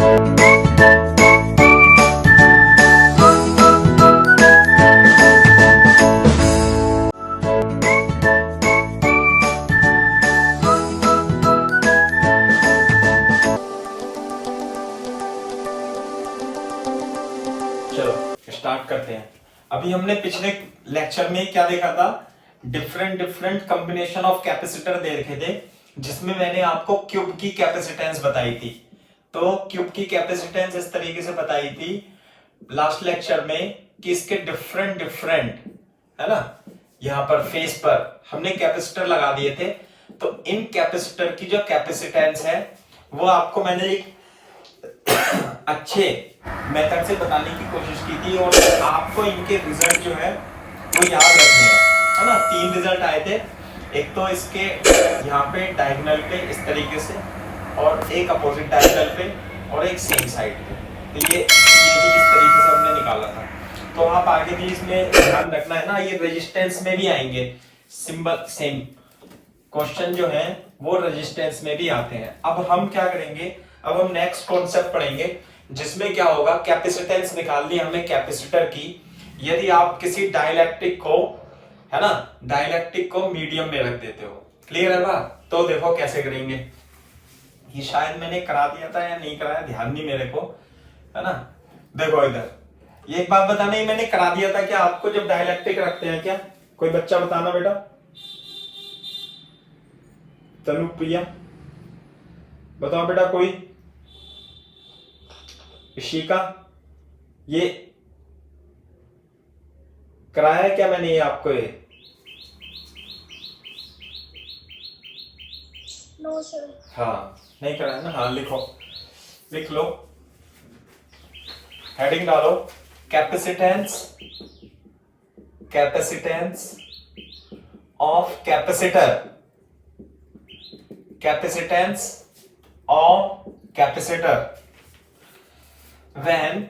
चलो स्टार्ट करते हैं। अभी हमने पिछले लेक्चर में क्या देखा था, different different combination of capacitor देखे थे, जिसमें मैंने आपको क्यूब की कैपेसिटेंस बताई थी। तो क्यूब की कैपेसिटेंस इस तरीके से बताई थी लास्ट लेक्चर में कि इसके डिफरेंट डिफरेंट, है ना, यहां पर फेस पर हमने कैपेसिटर लगा दिए थे। तो इन कैपेसिटर की जो कैपेसिटेंस है वो आपको मैंने एक अच्छे मेथड से बताने की कोशिश की थी, और आपको इनके रिजल्ट जो है वो याद रखने हैं, है ना। 3 रिजल्ट आए थे, एक तो इसके यहाँ पे डायगोनल पे इस तरीके से, और एक अपोजिट डायगोनल पे, और एक सेम साइड पे। तो ये भी इस तरीके से हमने निकाला था। तो आप आगे भी इसमें ध्यान रखना है ना, ये रेजिस्टेंस में भी आएंगे सिंबल, सेम क्वेश्चन जो है वो रेजिस्टेंस में भी आते हैं। अब हम क्या करेंगे, अब हम नेक्स्ट कॉन्सेप्ट पढ़ेंगे, जिसमें क्या होगा, कैपेसिटेंस निकालनी है हमें कैपेसिटर की। यदि आप किसी डाइलेक्ट्रिक को, है ना, डाइलेक्ट्रिक को मीडियम में रख देते हो, क्लियर है बात। तो देखो कैसे करेंगे, ये शायद मैंने करा दिया था या नहीं कराया, ध्यान नहीं मेरे को, है ना। देखो इधर, ये एक बात बताना, ही मैंने करा दिया था क्या आपको, जब डाइलेक्ट्रिक रखते हैं क्या, कोई बच्चा बताना बेटा, तनु प्रिया बताओ बेटा, कोई इशिका, ये कराया है क्या मैंने ये आपको, ये नो सर। हाँ नहीं कराया ना, हाँ लिखो, लिख लो, हेडिंग डालो, capacitance, capacitance of capacitor, capacitance of capacitor when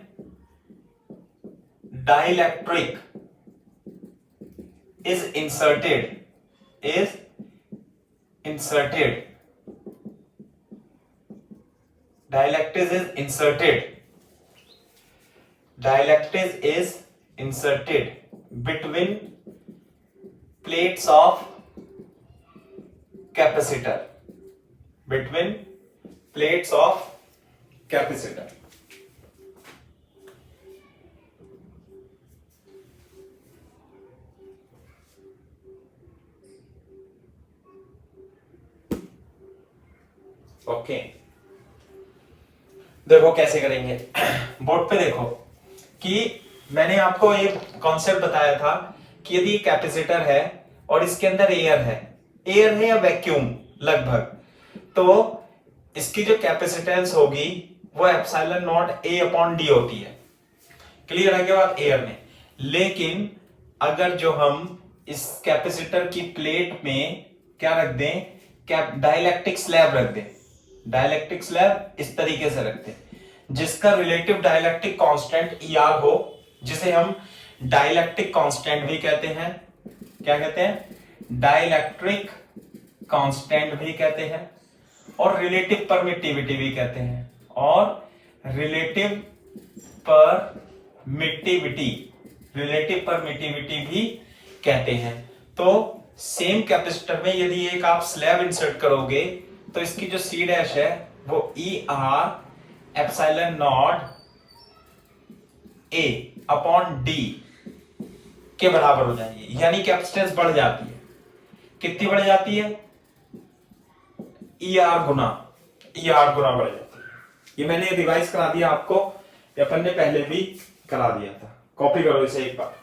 dielectric is inserted, dielectric is inserted between plates of capacitor, between plates of capacitor। Okay देखो कैसे करेंगे, बोर्ड पे देखो कि मैंने आपको एक कॉन्सेप्ट बताया था कि यदि कैपेसिटर है और इसके अंदर एयर है या वैक्यूम लगभग, तो इसकी जो कैपेसिटेंस होगी वो epsilon not a upon D होती है, क्लियर है क्या बात, एयर में। लेकिन अगर जो हम इस कैपेसिटर की प्लेट में क्या रख दें, क्या डाइलेक्ट्रिक स्लैब रख दें, डाइलेक्ट्रिक स्लैब इस तरीके से रखते हैं जिसका रिलेटिव डाइलेक्ट्रिक कांस्टेंट ईआर हो, जिसे हम डाइलेक्ट्रिक कांस्टेंट भी कहते हैं, क्या कहते हैं, डाइलेक्ट्रिक कांस्टेंट भी कहते हैं, और रिलेटिव परमिटिविटी भी कहते हैं, और रिलेटिव परमिटिविटी भी कहते हैं। तो सेम कैपेसिटर में यदि एक आप स्लैब इंसर्ट करोगे तो इसकी जो सी डैश है वो E R epsilon not a upon D के बराबर हो जाएगी, यानी कैपेसिटेंस बढ़ जाती है। कितनी बढ़ जाती है, ई आर गुना बढ़ जाती है। ये मैंने रिवाइज करा दिया आपको, अपन ने पहले भी करा दिया था, कॉपी करो इसे एक बार।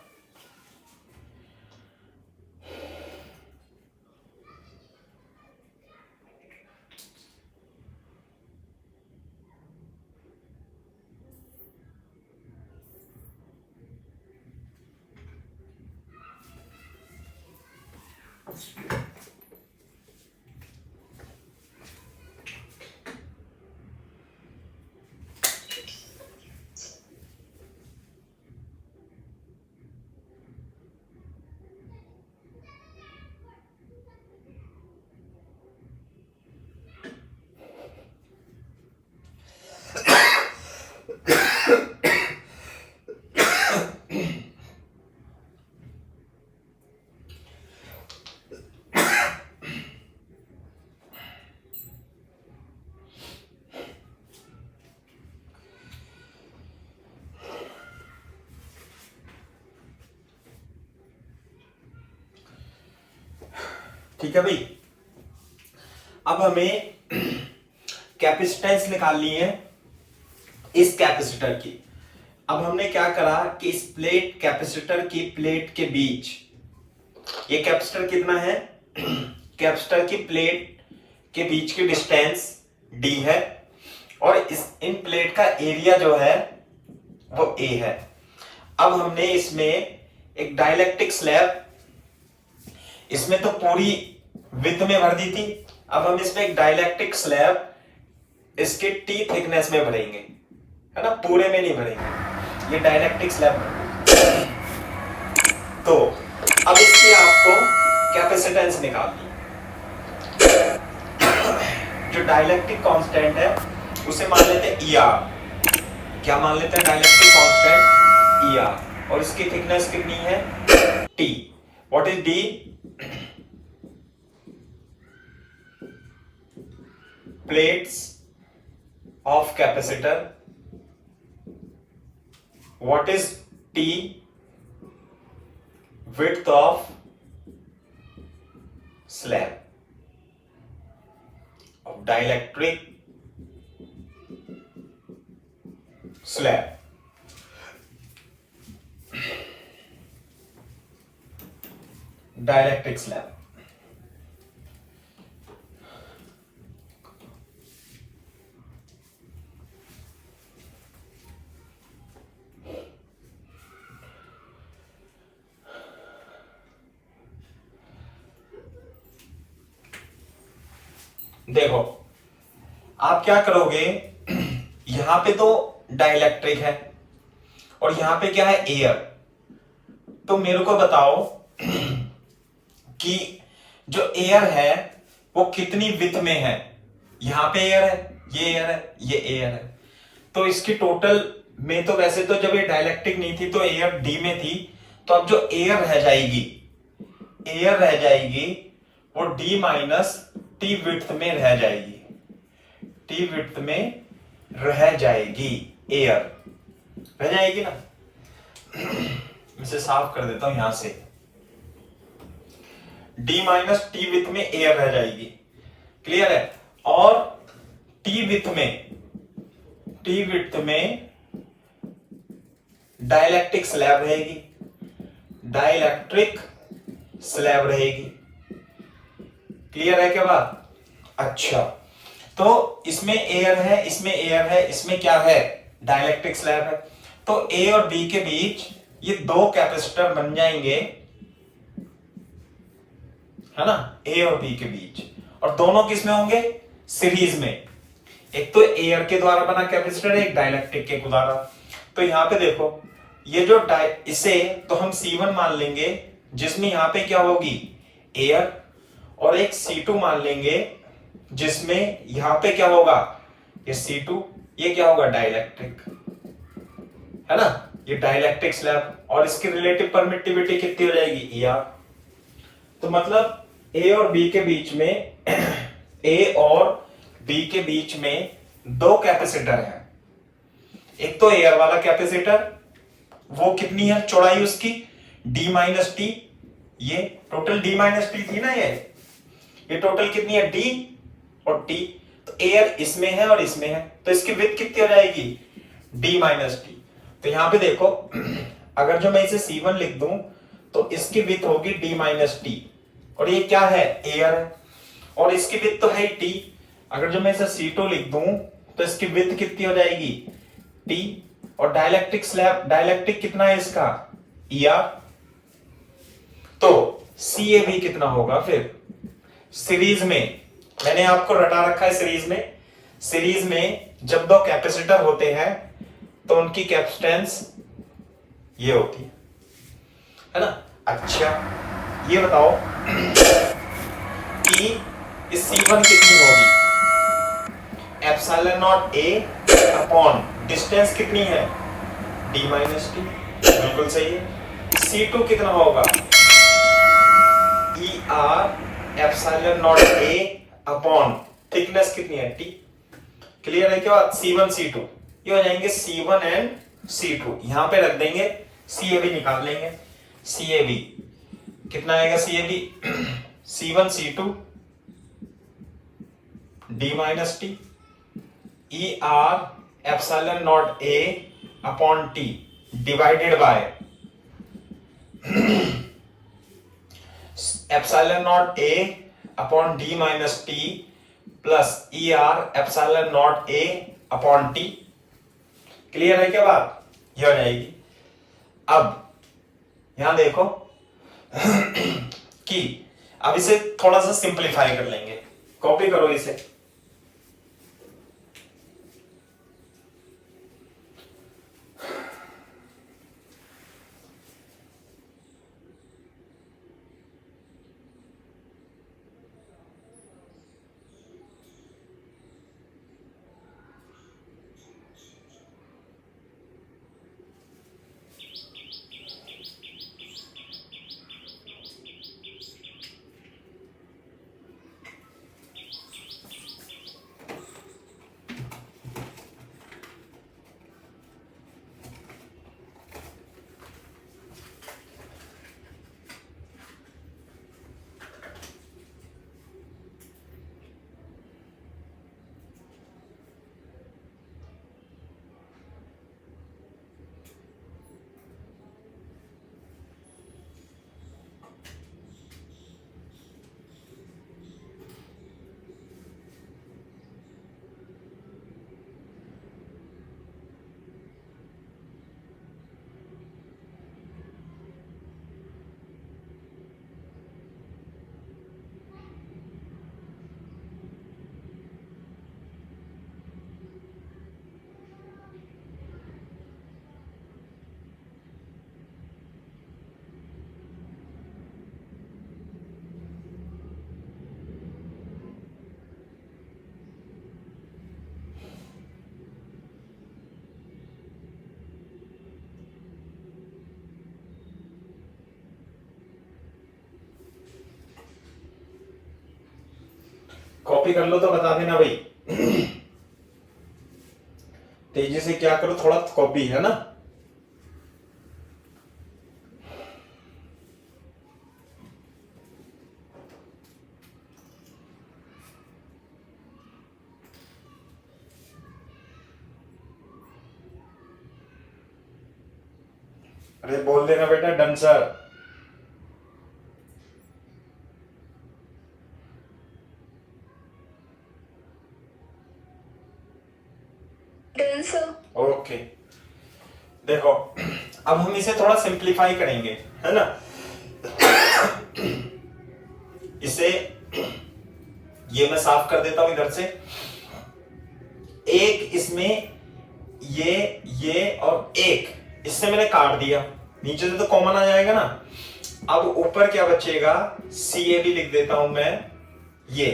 ठीक है भाई। अब हमें कैपेसिटेंस निकालनी है इस कैपेसिटर की। अब हमने क्या करा कि इस प्लेट कैपेसिटर की प्लेट के बीच, ये कैपेसिटर कितना है, कैपेसिटर की प्लेट के बीच की डिस्टेंस d है और इन प्लेट का एरिया जो है वो a है। अब हमने इसमें एक डाइलेक्ट्रिक स्लैब, इसमें तो पूरी विड्थ में भर दी थी, अब हम इसमें एक डाइलेक्ट्रिक स्लैब इसके t थिकनेस में भरेंगे, है ना, पूरे में नहीं भरेंगे, ये डाइलेक्ट्रिक स्लैब। तो अब इसकी आपको कैपेसिटेंस निकालनी, जो डाइलेक्ट्रिक कांस्टेंट है उसे मान लेते हैं ER। क्या मान लेते हैं? Dielectric constant ER। और इसकी थिकनेस कितनी है? T। What is D? Plates of capacitor. What is T? Width of slab of dielectric slab। Dielectric slab. देखो आप क्या करोगे, यहां पे तो डाइलेक्ट्रिक है और यहां पे क्या है? एयर। तो मेरे को बताओ कि जो एयर है वो कितनी विड्थ में है? यहां पे एयर है, ये एयर है, ये एयर है, तो इसकी टोटल में तो वैसे तो जब ये डाइलेक्ट्रिक नहीं थी तो एयर डी में थी, तो अब जो एयर रह जाएगी, एयर रह जाएगी वो डी माइनस टी विड्थ में रह जाएगी, टी विड्थ में रह जाएगी, एयर रह जाएगी ना। इसे साफ कर देता हूं यहां से, डी माइनस टी विड्थ में एयर रह जाएगी, क्लियर है। और टी विड्थ में डाइलेक्ट्रिक स्लैब रहेगी, डाइलेक्ट्रिक स्लैब रहेगी, क्लियर है क्या बात? अच्छा, तो इसमें एयर है, इसमें एयर है, इसमें क्या है? डाइलेक्ट्रिक स्लैब है। तो ए और बी के बीच ये दो कैपेसिटर बन जाएंगे, है ना, ए और बी के बीच, और दोनों किस में होंगे? सीरीज में। एक तो एयर के द्वारा बना कैपेसिटर है, एक डाइलेक्ट्रिक के द्वारा। तो यहां पे देखो, ये जो इसे तो हम C1 मान लेंगे, जिसमें यहां पे क्या होगी? एयर, और एक C2 मान लेंगे जिसमें यहां पे क्या होगा? ये C2, ये क्या होगा? डाइलेक्ट्रिक, है ना, ये डाइलेक्ट्रिक स्लैब। और इसकी रिलेटिव परमिटिविटी कितनी हो जाएगी? ER। तो मतलब A और B के बीच में A और B के बीच में दो कैपेसिटर हैं। एक तो एयर वाला कैपेसिटर, वो कितनी है चौड़ाई उसकी? D माइनस टी, ये टोटल D माइनस टी थी ना, ये टोटल कितनी है? D और T। तो एयर इसमें है और इसमें है, तो इसकी विड्थ कितनी हो जाएगी? D minus T. तो यहां पे देखो, अगर जो मैं इसे C1 लिख दूं तो इसकी विड्थ होगी D माइनस टी, और ये क्या है? एयर है, और इसकी विड्थ तो है T। अगर जो मैं इसे C2 लिख दूं तो इसकी विड्थ कितनी हो जाएगी? T। और डाइलेक्ट्रिक स्लैब, डाइलेक्ट्रिक कितना है इसका? ER। तो CAB कितना होगा फिर? सीरीज में मैंने आपको रटा रखा है, सीरीज में जब दो कैपेसिटर होते हैं तो उनकी कैपेसिटेंस ये होती है ना। अच्छा, ये बताओ कि इस C1 कितनी होगी? Epsilon not A upon distance कितनी है? D माइनस टी, बिल्कुल सही है। C2 कितना होगा? ER epsilon not A upon thickness कितनी है? T। क्लियर है क्या बात? C1 C2 ये हो जाएंगे C1 एंड C2, यहां पे रख देंगे, CAB निकाल लेंगे। CAB कितना आएगा? CAB C1 C2 D minus T E R epsilon not a upon T divided by epsilon not a upon D minus T plus E R epsilon not a upon T. Clear है क्या बात? ये हो जाएगी। अब यहां देखो कि अब इसे थोड़ा सा सिंपलीफाई कर लेंगे। कॉपी करो इसे। कॉपी कर लो तो बता देना भाई। तेजी से क्या करो, थोड़ा कॉपी है ना। अरे बोल देना बेटा डन सर। ओके देखो अब हम इसे थोड़ा सिंप्लीफाई करेंगे, है ना। इसे ये मैं साफ कर देता हूं इधर से। एक इसमें ये और एक इससे मैंने काट दिया, नीचे से तो कॉमन आ जाएगा ना। अब ऊपर क्या बचेगा, सी ए भी लिख देता हूं मैं। ये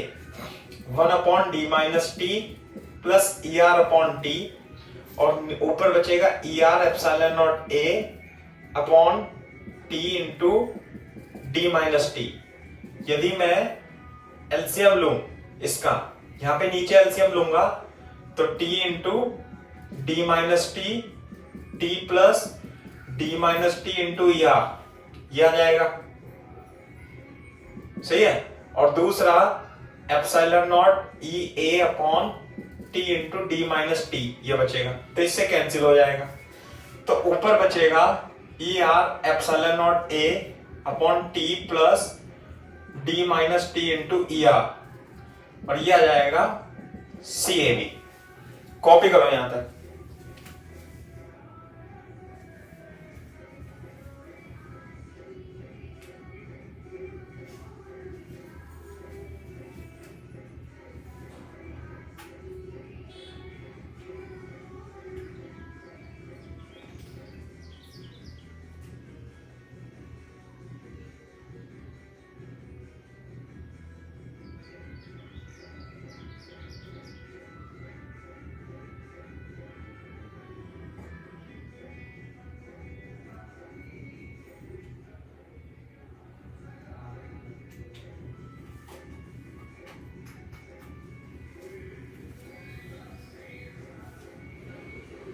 1 upon D minus T plus E R upon T, और ऊपर बचेगा E R epsilon not a upon T into D minus T. यदि मैं एलसीएम लूं इसका, यहां पे नीचे एलसीएम लूंगा तो T into D minus T plus D minus T into E R, यह आ जाएगा। सही है। और दूसरा epsilon not E A upon T into D minus T, ये बचेगा। तो इससे कैंसिल हो जाएगा। तो ऊपर बचेगा E R epsilon not a upon T plus D minus T into E R, और ये आ जाएगा सी ए बी। कॉपी करो यहां तक।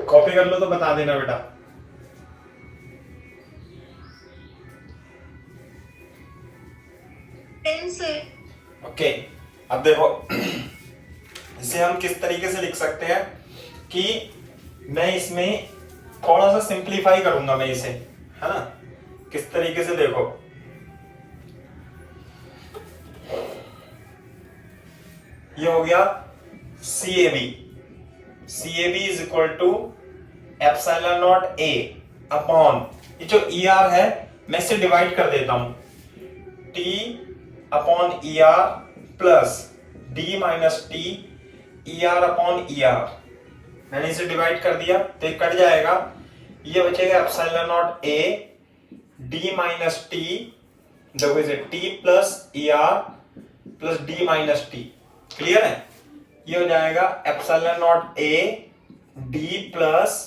कॉपी कर लो तो बता देना बेटा। Ten sir. ओके, अब देखो इसे हम किस तरीके से लिख सकते हैं कि मैं इसमें थोड़ा सा सिंप्लीफाई करूंगा मैं इसे, है ना, किस तरीके से, देखो ये हो गया CAB, CAB is equal to epsilon not A upon, ये जो ER है मैं इसे डिवाइड कर देता हूं, T upon ER plus D minus T ER upon ER, मैंने इसे डिवाइड कर दिया तो ये कट जाएगा, ये बचेगा epsilon not A D minus T, देखो इसे T plus ER plus D minus T, clear है, ये हो जाएगा epsilon not A D plus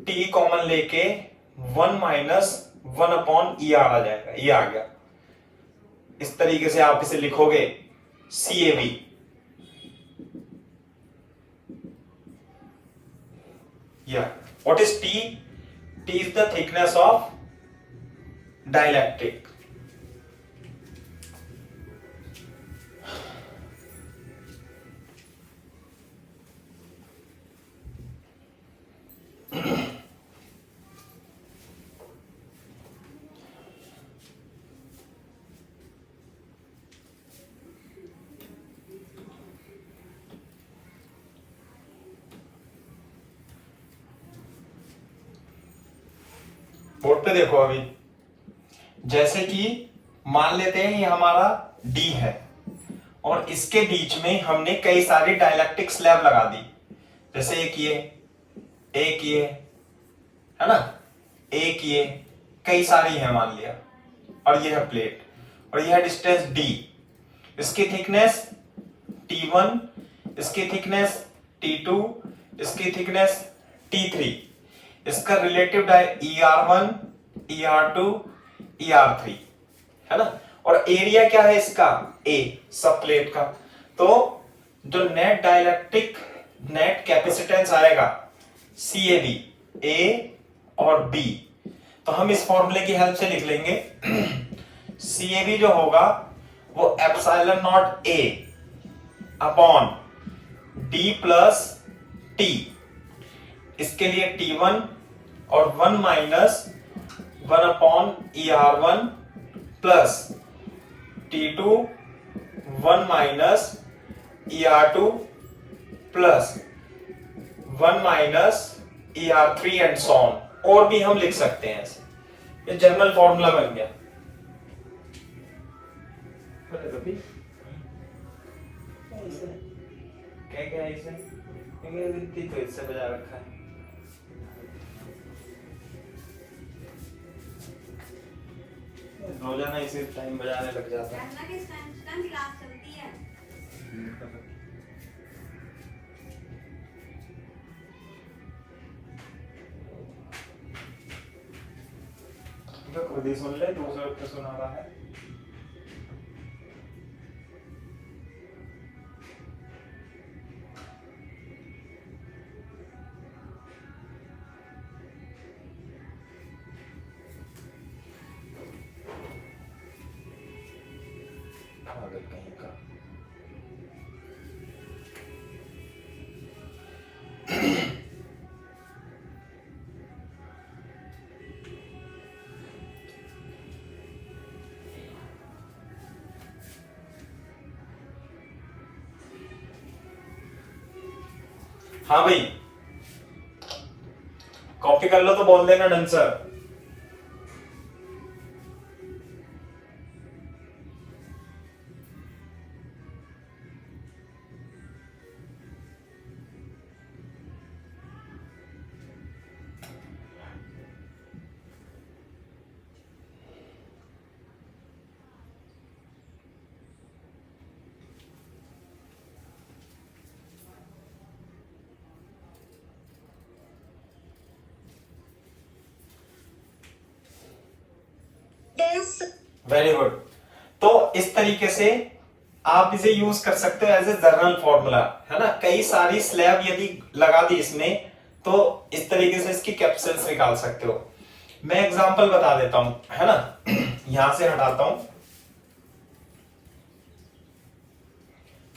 T common लेके 1 माइनस 1 अपॉन ER आ जाएगा, ये आ गया, इस तरीके से आप इसे लिखोगे CAB। Yeah. What is T? T is the thickness of dielectric. Board पे देखो अभी, जैसे कि मान लेते हैं ये हमारा D है और इसके बीच में हमने कई सारी डाइलेक्ट्रिक स्लैब लगा दी, जैसे एक ये है ना, एक ये, कई सारी है मान लिया, और ये है प्लेट, और ये है डिस्टेंस D, इसकी थिकनेस T1, इसकी थिकनेस T2, इसकी थिकनेस T3, इसका रिलेटिव ER1, ER2, ER3, है ना, और एरिया क्या है इसका A, सब प्लेट का, तो जो नेट डाइलेक्ट्रिक नेट कैपेसिटेंस आएगा CAB A और B, तो हम इस फॉर्मूले की हेल्प से लिख लेंगे CAB जो होगा वो epsilon not A upon D plus T, इसके लिए T1 और 1 minus 1 upon ER1 plus T2 1 minus ER2 plus 1 minus ER3 and so on, और भी हम लिख सकते हैं ऐसे, ये जनरल फॉर्मूला बन गया। क्या इसे तो इससे बजा रखा है, रोजाना इसी टाइम बजाने लग जाता है। क्लास चलती है। तो खुद ही सुन ले, दूसरे को सुना रहा है। कहीं का हाँ भाई, कॉपी कर लो तो बोल देना डन सर। वेरी गुड, तो इस तरीके से आप इसे यूज कर सकते हो एज ए जनरल फॉर्मूला, है ना, कई सारी स्लैब यदि लगा दी इसमें तो इस तरीके से इसकी कैप्सूल्स निकाल सकते हो। मैं एग्जांपल बता देता हूं, है ना, यहां से हटाता हूं,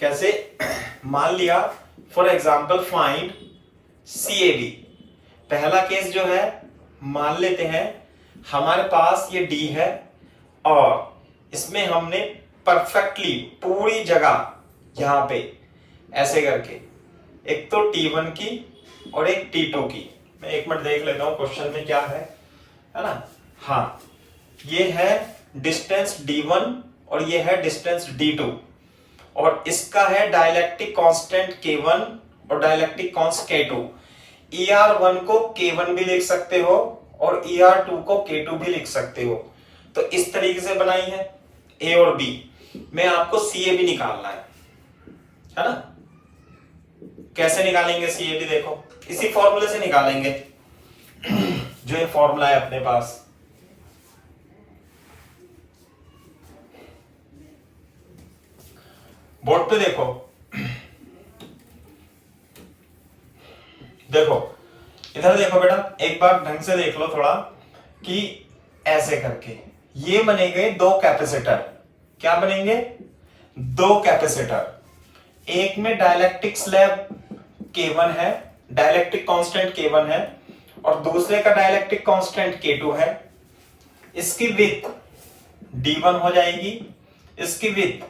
कैसे? मान लिया फॉर एग्जाम्पल फाइंड CAB। पहला केस जो है, मान लेते हैं हमारे पास ये D है और इसमें हमने परफेक्टली पूरी जगह यहां पे ऐसे करके एक तो T1 की और एक T2 की, मैं एक मिनट देख लेता हूं क्वेश्चन में क्या है ना। हाँ, ये है डिस्टेंस D1 और ये है डिस्टेंस D2 और इसका है डाइलेक्ट्रिक कांस्टेंट K1 और डाइलेक्ट्रिक कांस्टेंट K2। ER1 को K1 भी लिख सकते हो और ER2 को K2 भी लिख सकते हो। तो इस तरीके से बनाई है A और B। में आपको CAB निकालना है ना। कैसे निकालेंगे CAB? देखो, इसी फॉर्मूले से निकालेंगे जो ये फॉर्मूला है अपने पास। बोर्ड पे देखो, देखो इधर देखो बेटा, एक बार ढंग से देख लो थोड़ा कि ऐसे करके ये बनेंगे दो कैपेसिटर। क्या बनेंगे? दो कैपेसिटर। एक में डाइलेक्ट्रिक स्लैब K1 है, डाइलेक्ट्रिक कांस्टेंट K1 है और दूसरे का डाइलेक्ट्रिक कांस्टेंट K2 है। इसकी विड्थ D1 हो जाएगी, इसकी विड्थ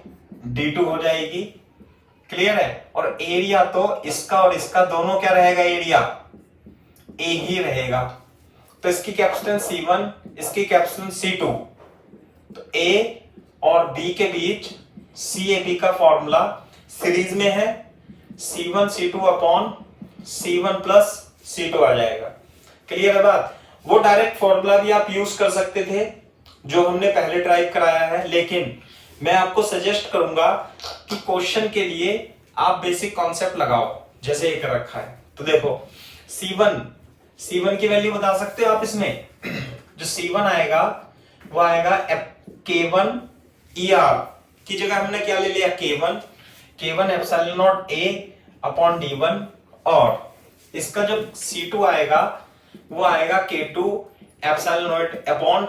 D2 हो जाएगी। क्लियर है? और एरिया तो इसका और इसका दोनों क्या रहेगा? एरिया A ही रहेगा। तो इसकी कैपेसिटेंस C1, इसकी कैपेसिटेंस C2। तो A और B के बीच CAB का फॉर्मूला सीरीज में है, C1 C2 upon C1 plus C2 आ जाएगा। क्लियर है बात? वो डायरेक्ट फॉर्मूला भी आप यूज कर सकते थे जो हमने पहले ड्राइव कराया है, लेकिन मैं आपको सजेस्ट करूंगा कि क्वेश्चन के लिए आप बेसिक कॉन्सेप्ट लगाओ जैसे एक रखा है। तो देखो C1 की वैल्यू बता सकते हो आप इसमें। जो C1 आएगा वो आएगा K1 ER की जगह हमने क्या ले लिया? K1 epsilon not A upon D1 और इसका जो C2 आएगा वो आएगा K2 epsilon not upon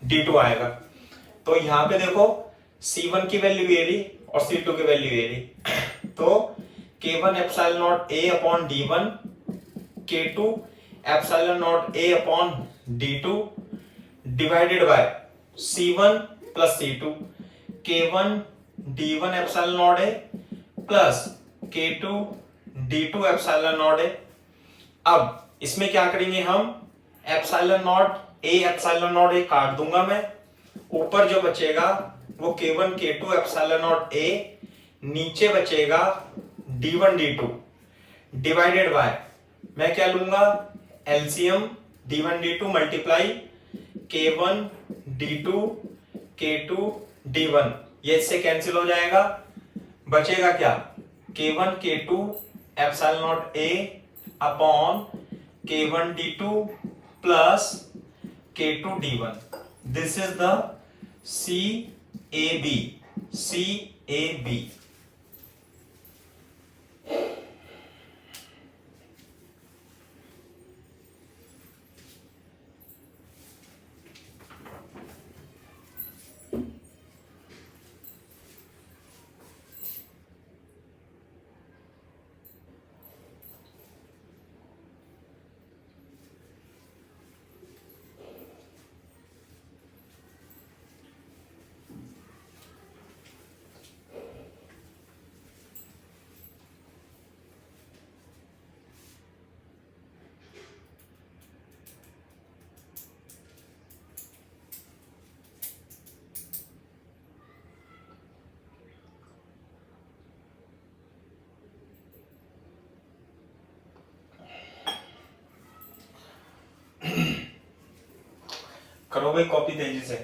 D2 आएगा। तो यहां पे देखो C1 की वैल्यू ये रही और C2 की वैल्यू ये रही। तो K1 epsilon not A upon D1, K2 epsilon not A upon D2 divided by C1 plus C2, K1 D1 epsilon not A plus K2 D2 epsilon not A। अब इसमें क्या करेंगे हम? Epsilon not A epsilon not A काट दूंगा मैं, ऊपर जो बचेगा वो K1 K2 epsilon not A, नीचे बचेगा D1 D2 डिवाइडेड बाय, मैं क्या लूंगा? LCM D1 D2 multiply K1 D2 K2 D1, ये इससे कैंसिल हो जाएगा। बचेगा क्या? K1 K2 epsilon not A upon K1 D2 plus K2 D1। This is the CAB। करो भाई कॉपी तेजी से।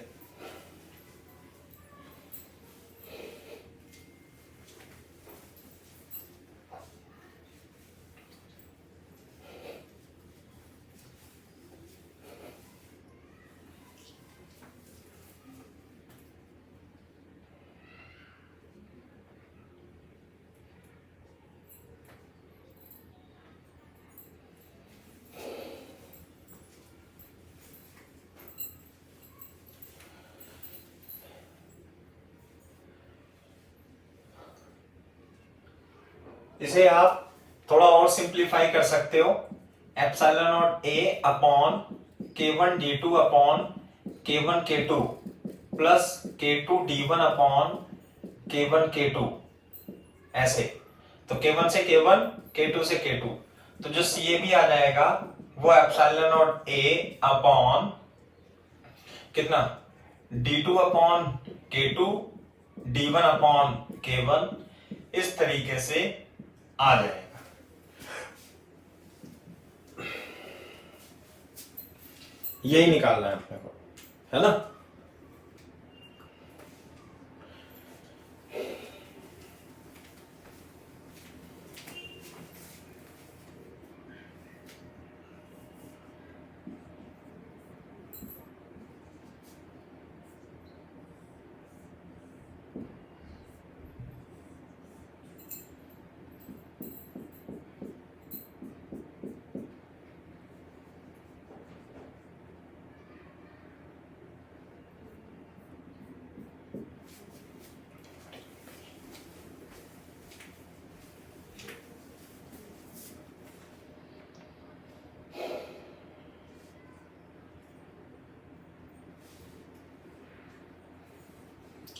इसे आप थोड़ा और सिंप्लीफाई कर सकते हो, epsilon not a upon K1 D2 upon K1 K2 plus K2 D1 upon K1 K2, ऐसे। तो K1 से K1, K2 से K2, तो जो CAB आ जाएगा वो एप्सिलॉन नॉट ए अपॉन कितना D2 upon K2 D1 upon K1, इस तरीके से आ जाएगा। यही निकालना है अपने को, है ना।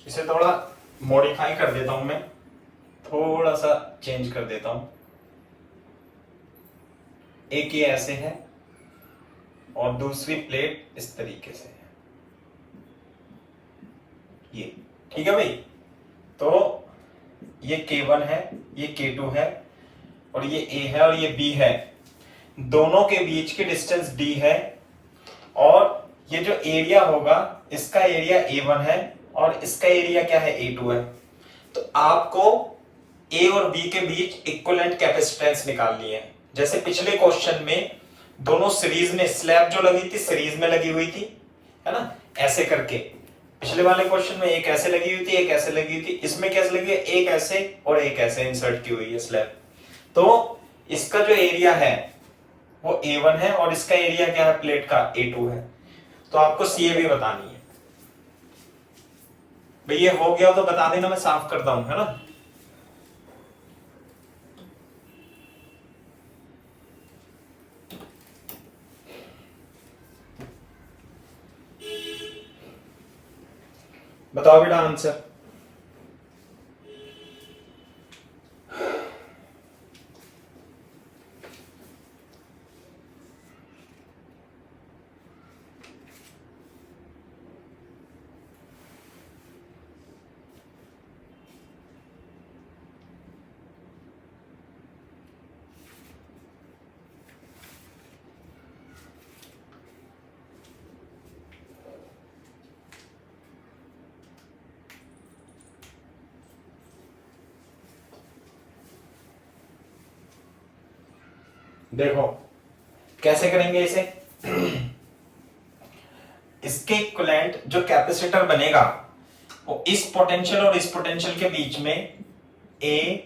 इसे थोड़ा मॉडिफाई कर देता हूं मैं, थोड़ा सा चेंज कर देता हूं। एक ये ऐसे है और दूसरी प्लेट इस तरीके से है, ये ठीक है भाई। तो ये K1 है, ये K2 है, और ये A है और ये B है। दोनों के बीच की डिस्टेंस D है, और ये जो एरिया होगा इसका एरिया A1 है और इसका एरिया क्या है, A2 है। तो आपको A और B के बीच इक्विवेलेंट कैपेसिटेंस निकालनी है। जैसे पिछले क्वेश्चन में दोनों सीरीज में, स्लैब जो लगी थी सीरीज में लगी हुई थी, है ना, ऐसे करके। पिछले वाले क्वेश्चन में एक ऐसे लगी हुई थी, एक ऐसे लगी हुई थी, इसमें कैसे लगी है, एक ऐसे और एक ऐसे इंसर्ट की हुई है स्लैब। तो इसका जो एरिया है वो A1 है और इसका एरिया क्या है प्लेट का, A2 है। तो आपको CAB बतानी है भाई। ये हो गया तो बता देना, मैं साफ करता हूं, है ना। बताओ बेटा आंसर। देखो कैसे करेंगे इसे। इसके इक्विवेलेंट जो कैपेसिटर बनेगा वो इस पोटेंशियल और इस पोटेंशियल के बीच में, A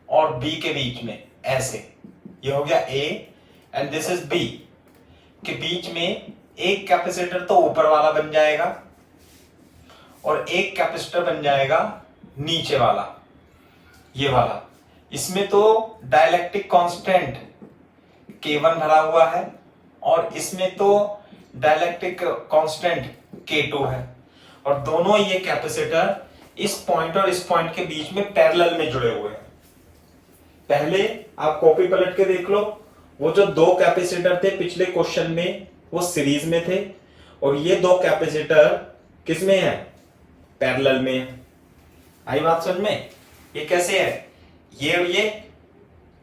और B के बीच में, ऐसे। ये हो गया A and this is B के बीच में एक कैपेसिटर तो ऊपर वाला बन जाएगा और एक कैपेसिटर बन जाएगा नीचे वाला, ये वाला। इसमें तो डाइलेक्ट्रिक कांस्टेंट K1 भरा हुआ है और इसमें तो डाइलेक्ट्रिक कांस्टेंट K2 है, और दोनों ये कैपेसिटर इस पॉइंट और इस पॉइंट के बीच में पैरेलल में जुड़े हुए हैं। पहले आप कॉपी पलट के देख लो, वो जो दो कैपेसिटर थे पिछले क्वेश्चन में वो सीरीज में थे, और ये दो कैपेसिटर किस में है, पैरेलल में है। आई बात समझ में। ये कैसे है, ये और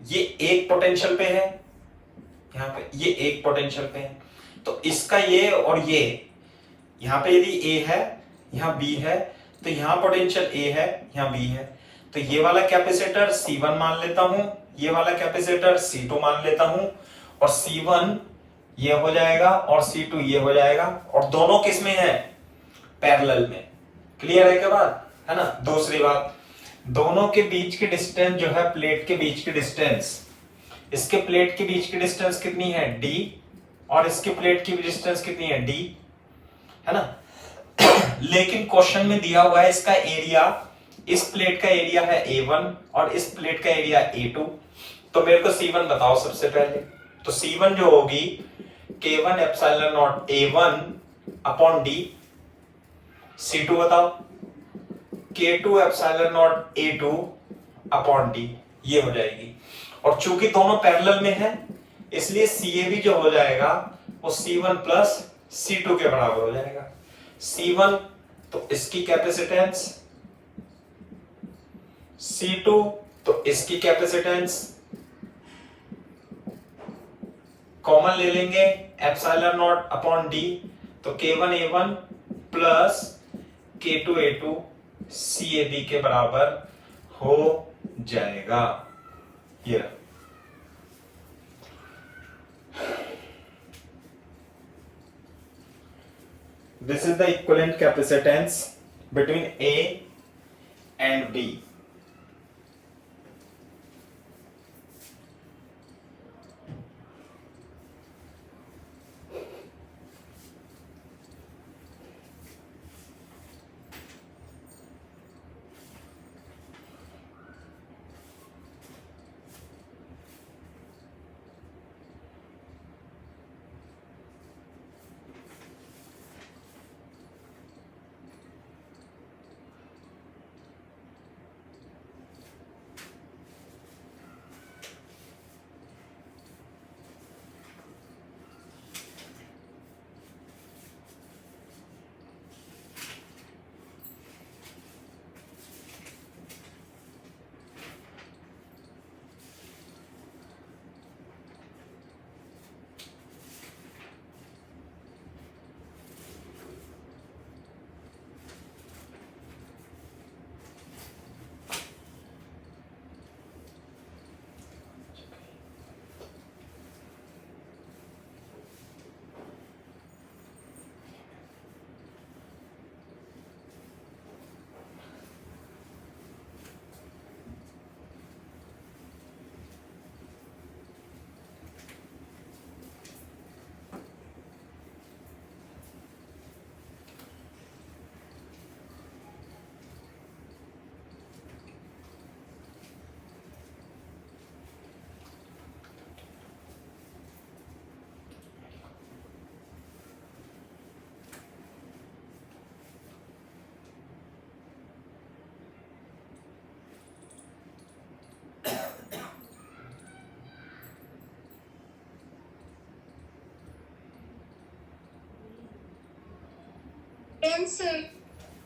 ये एक पोटेंशियल पे है, यहाँ पे ये एक पोटेंशियल पे है। तो इसका ये और ये, यहाँ पे यदि A है यहाँ B है, तो यहाँ पोटेंशियल A है यहाँ B है। तो ये वाला कैपेसिटर C1 मान लेता हूं, ये वाला कैपेसिटर C2 मान लेता हूं, और C1 ये हो जाएगा और C2 ये हो जाएगा, और दोनों किस में है, पैरेलल में। क्लियर है क्या बात, है ना। दूसरी बात, दोनों के बीच की डिस्टेंस जो है, प्लेट के बीच की डिस्टेंस, इसके प्लेट के बीच की डिस्टेंस कितनी है, D, और इसके प्लेट की डिस्टेंस कितनी है, D, है ना। लेकिन क्वेश्चन में दिया हुआ है इसका एरिया इस प्लेट का एरिया है A1 और इस प्लेट का एरिया A2। तो मेरे को C1 बताओ सबसे पहले। तो C1 जो होगी K1 epsilon not A1 upon D। C2 बताओ K2 epsilon not A2 upon D। ये हो जाएगी। और चूंकि दोनों पैरेलल में है इसलिए CAB जो हो जाएगा वो C1 प्लस C2 के बराबर हो जाएगा। C1 तो इसकी कैपेसिटेंस, C2 तो इसकी कैपेसिटेंस, कॉमन ले लेंगे एप्सिलॉन नॉट अपॉन D। तो K1 A1 plus K2 A2 CAB के बराबर हो जाएगा। ये this is the equivalent capacitance between A and B.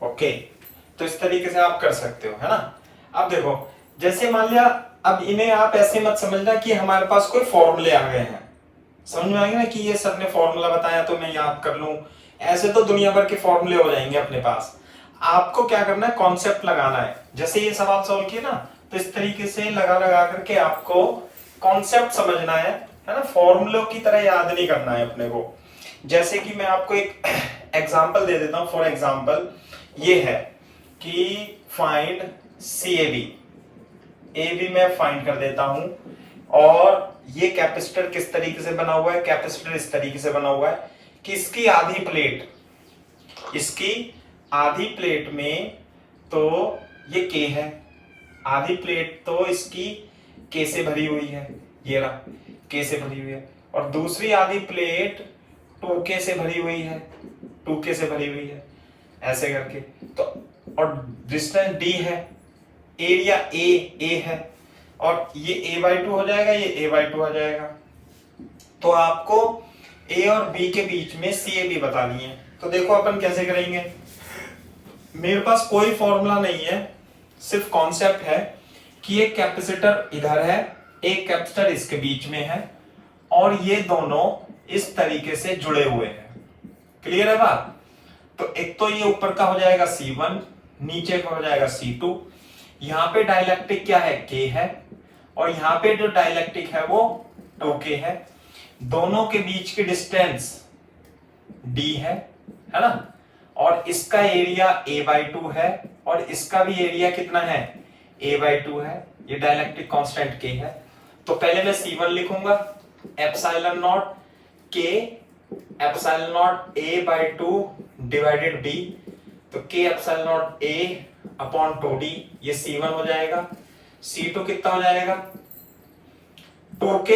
Okay तो इस तरीके से आप कर सकते हो, है ना। अब देखो जैसे मान लिया, अब इन्हें आप ऐसे मत समझना कि हमारे पास कोई फॉर्मूले आ गए हैं। समझ में आएगा ना कि ये सर ने फॉर्मूला बताया तो मैं याद कर लूं, ऐसे तो दुनिया भर के फॉर्मूले हो जाएंगे अपने पास। आपको क्या करना है, कॉन्सेप्ट लगाना है। जैसे ये सवाल सॉल्व किया ना, तो इस तरीके से लगा लगा करके आपको कॉन्सेप्ट समझना है ना। फॉर्मूलों की तरह याद नहीं करना है अपने को। जैसे कि मैं आपको एक एग्जांपल दे देता हूं। फॉर एग्जांपल ये है कि फाइंड CAB, AB मैं फाइंड कर देता हूं। और ये कैपेसिटर किस तरीके से बना हुआ है, कैपेसिटर इस तरीके से बना हुआ है कि इसकी आधी प्लेट, इसकी आधी प्लेट में तो ये K है, आधी प्लेट तो इसकी K से भरी हुई है, ये रहा K से भरी हुई है। और दूसरी आधी प्लेट 2K से भरी हुई है, 2K से भरी हुई है, ऐसे करके। तो और डिस्टेंस D है, एरिया A है, और ये A/2 हो जाएगा, ये A/2 हो जाएगा। तो आपको A और B के बीच में CAB बतानी है। तो देखो अपन कैसे करेंगे। मेरे पास कोई फॉर्मूला नहीं है, सिर्फ कॉन्सेप्ट है कि एक कैपेसिटर इधर है, एक कैपेसिटर इसके बीच में है, और ये दोनों इस तरीके से जुड़े हुए हैं। क्लियर है बात। तो एक तो ये ऊपर का हो जाएगा C1, नीचे का हो जाएगा C2। यहां पे डाइलेक्ट्रिक क्या है, K है, और यहां पे जो डाइलेक्ट्रिक है वो 2K है। दोनों के बीच की डिस्टेंस D है ना। और इसका एरिया A/2 है, और इसका भी एरिया कितना है, A/2 है। ये डाइलेक्ट्रिक कांस्टेंट K है। तो पहले मैं C1 लिखूंगा, epsilon not K epsilon not A/2 divided B। तो K epsilon not A upon 2d, ये C1 हो जाएगा। C2 कितना हो जाएगा 2k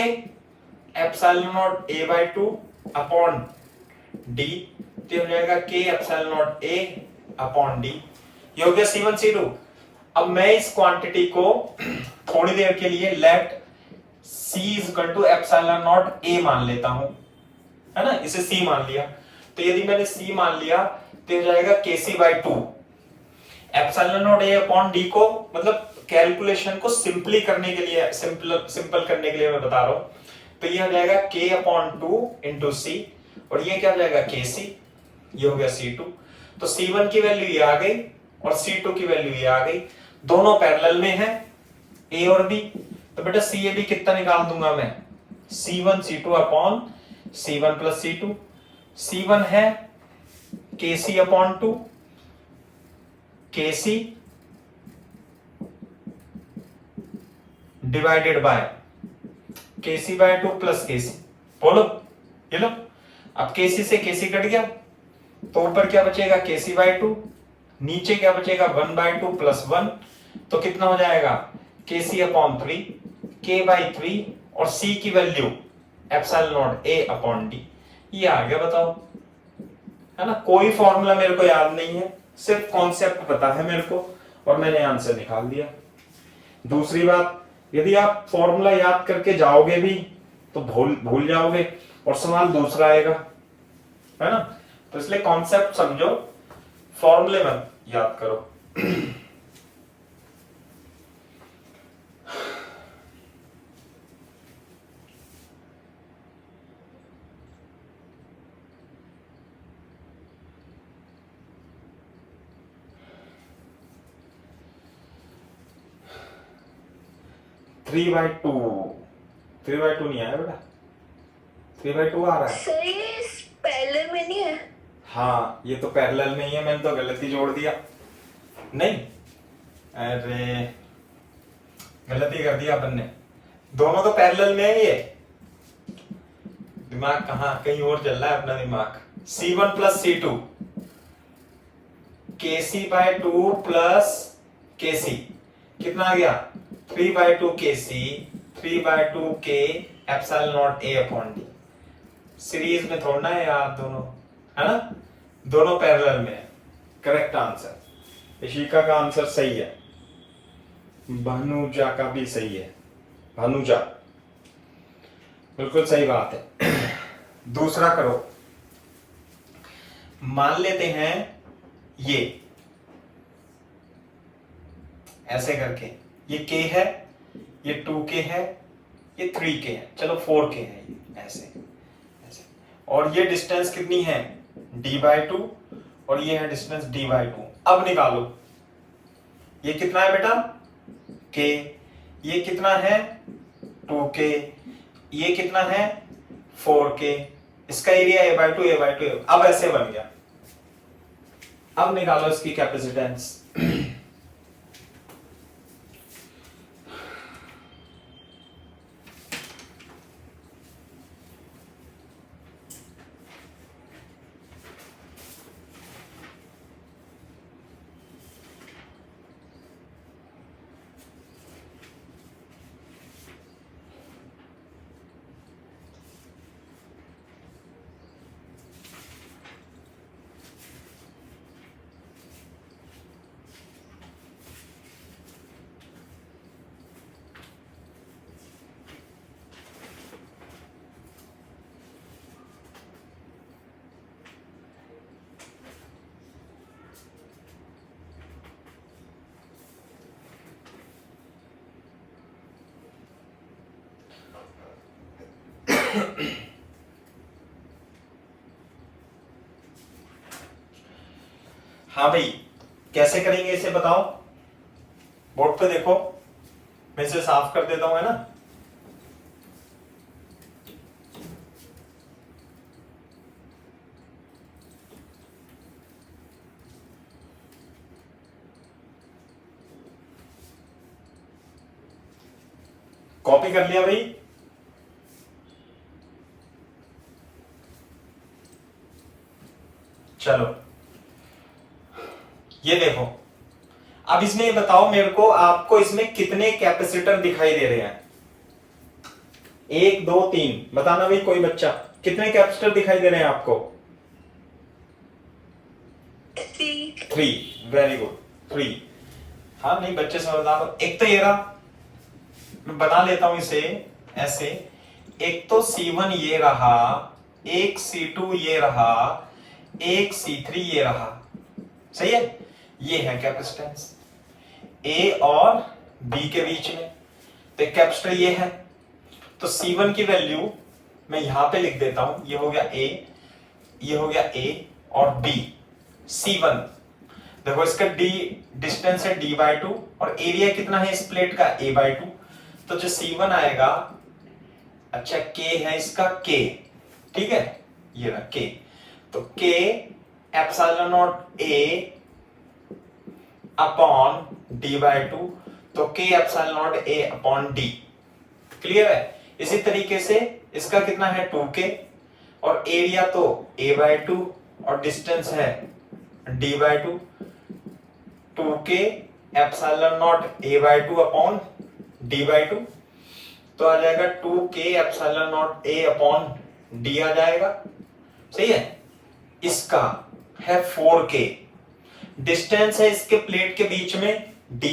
epsilon not a by 2 upon d, तो हो जाएगा k epsilon not a upon d। ये हो गया C1 C2। अब मैं इस क्वांटिटी को थोड़ी देर के लिए left C is equal to epsilon not a मान लेता हूं, है ना, इसे C मान लिया। तो यदि मैंने C मान लिया तो हो जाएगा kc by 2। Epsilon not a upon d को मतलब कैलकुलेशन को सिंपली करने के लिए, सिंपल करने के लिए मैं बता रहा हूं। तो ये हो जाएगा k अपॉन 2 इंटू c, और ये क्या हो जाएगा kc, ये हो गया C2। तो C1 की वैल्यू ये आ गई और C2 की वैल्यू ये आ गई, दोनों पैरेलल में है A और B। तो बेटा CAB कितना निकाल दूंगा मैं, C1 C2 upon C1 plus C2। C1 है KC upon 2, KC divided by KC by 2 plus KC। बोलो, ये लो, अब KC से KC कट गया तो ऊपर क्या बचेगा KC बाय 2, नीचे क्या बचेगा 1 बाय 2 प्लस 1, तो कितना हो जाएगा KC अपॉन 3, K बाई 3 और C की value epsilon not A upon D। ये आ गया, बताओ, है ना। कोई फॉर्मूला मेरे को याद नहीं है, सिर्फ कॉन्सेप्ट पता है मेरे को और मैंने आंसर निकाल दिया। दूसरी बात, यदि आप फॉर्मूला याद करके जाओगे भी तो भूल जाओगे और सवाल दूसरा आएगा, है ना। तो इसलिए कॉन्सेप्ट समझो, फॉर्मूले मत याद करो। 3/2, 3/2 नहीं आया बेटा, 3/2 आ रहा है। सर ये पैरेलल में नहीं है? हाँ, ये तो पैरेलल में ही है, मैंने तो गलती जोड़ दिया। नहीं, अरे गलती कर दिया अपन ने, दोनों तो पैरेलल में है। ये दिमाग कहाँ कहीं और चल रहा है अपना दिमाग। C1 plus C2 KC by 2 plus KC कितना आ गया 3/2 KC 3/2 K epsilon not A upon D। Series में थोड़ा है यार, दोनों, है ना, दोनों पैरेलल में है। करेक्ट आंसर, इशिका का आंसर सही है, भानुजा का भी सही है, भानुजा बिल्कुल सही बात है। दूसरा करो, मान लेते हैं ये ऐसे करके, ये K है, ये 2K है, ये 3K है, चलो 4K है, ये ऐसे ऐसे, और ये डिस्टेंस कितनी है D/2 और ये है डिस्टेंस D/2। अब निकालो, ये कितना है बेटा K, ये कितना है 2K, ये कितना है 4K, इसका एरिया A/2 अब ऐसे बन गया। अब निकालो इसकी कैपेसिटेंस। हाँ भाई, कैसे करेंगे इसे बताओ, बोर्ड पे देखो, मैं इसे साफ कर देता हूं, है ना। कॉपी कर लिया भाई, चलो ये देखो, अब इसमें ये बताओ मेरे को, आपको इसमें कितने कैपेसिटर दिखाई दे रहे हैं? 1 2 3 बताना भाई कोई बच्चा, कितने कैपेसिटर दिखाई दे रहे हैं आपको? 3। Very good, 3। हाँ नहीं बच्चे समझदार हो। एक तो ये रहा, मैं बना लेता हूं इसे ऐसे, एक तो C1 ये रहा, एक C2 ये रहा, एक C3 ये रहा, सही है। ये है कैपेसिटेंस A और B के बीच में, तो एक कैपेसिटर ये है। तो C1 की वैल्यू मैं यहां पे लिख देता हूं, ये हो गया A, ये हो गया A और B। C1 देखो इसका D डिस्टेंस है D/2 और एरिया कितना है इस प्लेट का A/2, तो जो C1 आएगा, अच्छा K है इसका K, ठीक है, ये रहा K, तो K epsilon not A upon D/2, तो K epsilon not A upon D। Clear है। इसी तरीके से इसका कितना है 2K और एरिया तो A/2 और डिस्टेंस है D/2, 2K epsilon not A/2 upon D/2, तो आ जाएगा 2K epsilon not A upon D आ जाएगा, सही है। इसका है 4K, डिस्टेंस है इसके प्लेट के बीच में D,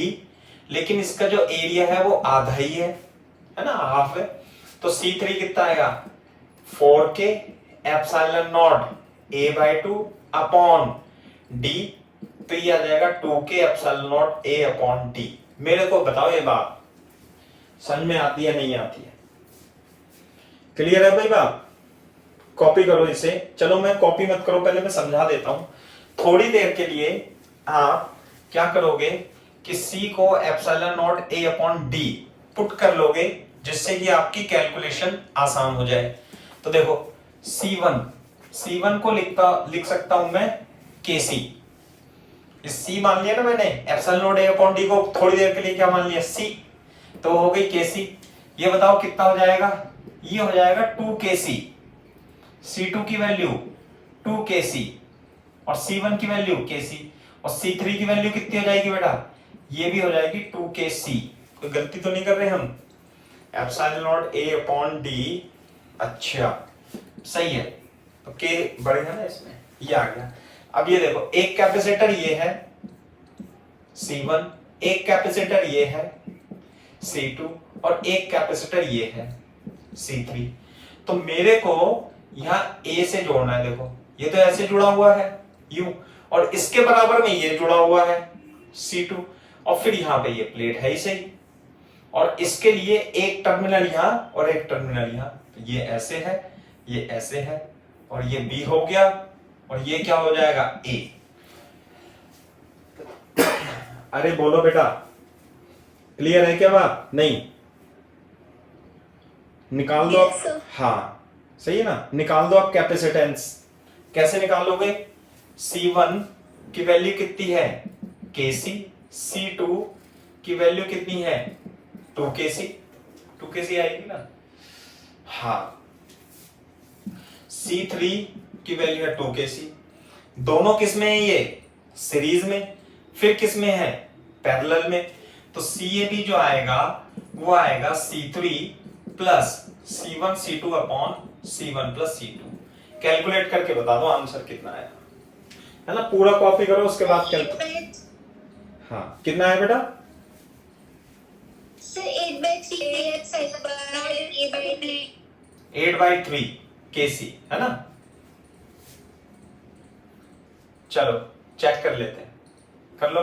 लेकिन इसका जो एरिया है वो आधा ही है ना, हाफ है, तो C3 कितना आएगा 4K epsilon not A/2 upon D, तो ये आ जाएगा 2K epsilon not A upon D। मेरे को बताओ ये बात समझ में आती है नहीं आती है? क्लियर है भाई बात? कॉपी करो इसे। चलो मैं कॉपी मत करो, पहले मैं समझा देता हूं। थोड़ी देर के लिए आप क्या करोगे कि C को epsilon not A upon D put कर लोगे, जिससे कि आपकी कैलकुलेशन आसान हो जाए। तो देखो C1 को लिख सकता हूं मैं KC। इस C मान लिया ना मैंने, epsilon not A upon D को थोड़ी देर के लिए क्या मान लिया C, तो हो गई KC। ये बताओ कितना हो जाएगा, ये हो जाएगा 2KC। C2 की वैल्यू 2KC और C1 की वैल्यू KC और C3 की वैल्यू कितनी हो जाएगी बेटा, ये भी हो जाएगी 2KC। कोई गलती तो नहीं कर रहे हम? Epsilon not A upon D, अच्छा सही है, तो K बढ़ेगा ना इसमें, ये आ गया। अब ये देखो, एक कैपेसिटर ये है C1, एक कैपेसिटर ये है C2 और एक कैपेसिटर ये है C3। तो मेरे को यहां A से जोड़ना है। देखो ये तो ऐसे जुड़ा हुआ है U, और इसके बराबर में ये जुड़ा हुआ है C2, और फिर यहां पे ये प्लेट है ही सही, और इसके लिए एक टर्मिनल यहां और एक टर्मिनल यहां, तो ये ऐसे है, ये ऐसे है, और ये B हो गया, और ये क्या हो जाएगा A। अरे बोलो बेटा, क्लियर है क्या बात? नहीं निकाल दो Yes, sir. हाँ सही है ना, निकाल दो आप कैपेसिटेंस। कैसे निकालोगे? C1 की वैल्यू कितनी है KC, C2 की वैल्यू कितनी है 2KC, 2KC आएगी ना, हाँ। C3 की वैल्यू है 2KC। दोनों किस में है? ये सीरीज में। फिर किस में है? पैरेलल में। तो CAB जो आएगा वो आएगा C3 plus C1 C2 upon C1 plus C2। Calculate करके बता दो आंसर कितना आएगा, है ना। पूरा कॉपी करो, उसके बाद कैलकुलेट। हाँ कितना है बेटा? Sir, 8/3 KC है ना। चलो चेक कर लेते हैं, कर लो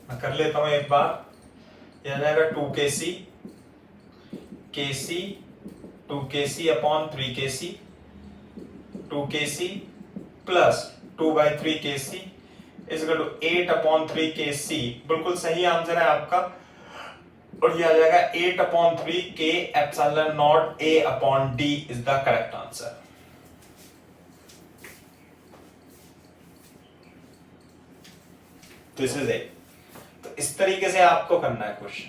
मैं कर लेता हूं एक बार। यह जाएगा 2KC, KC 2KC upon 3KC, 2KC plus 2/3KC is equal to 8/3KC। बिल्कुल सही आंसर है आपका, और ये आ जाएगा 8/3K epsilon not A upon D is the correct answer. This is it. तो इस तरीके से आपको करना है क्वेश्चन।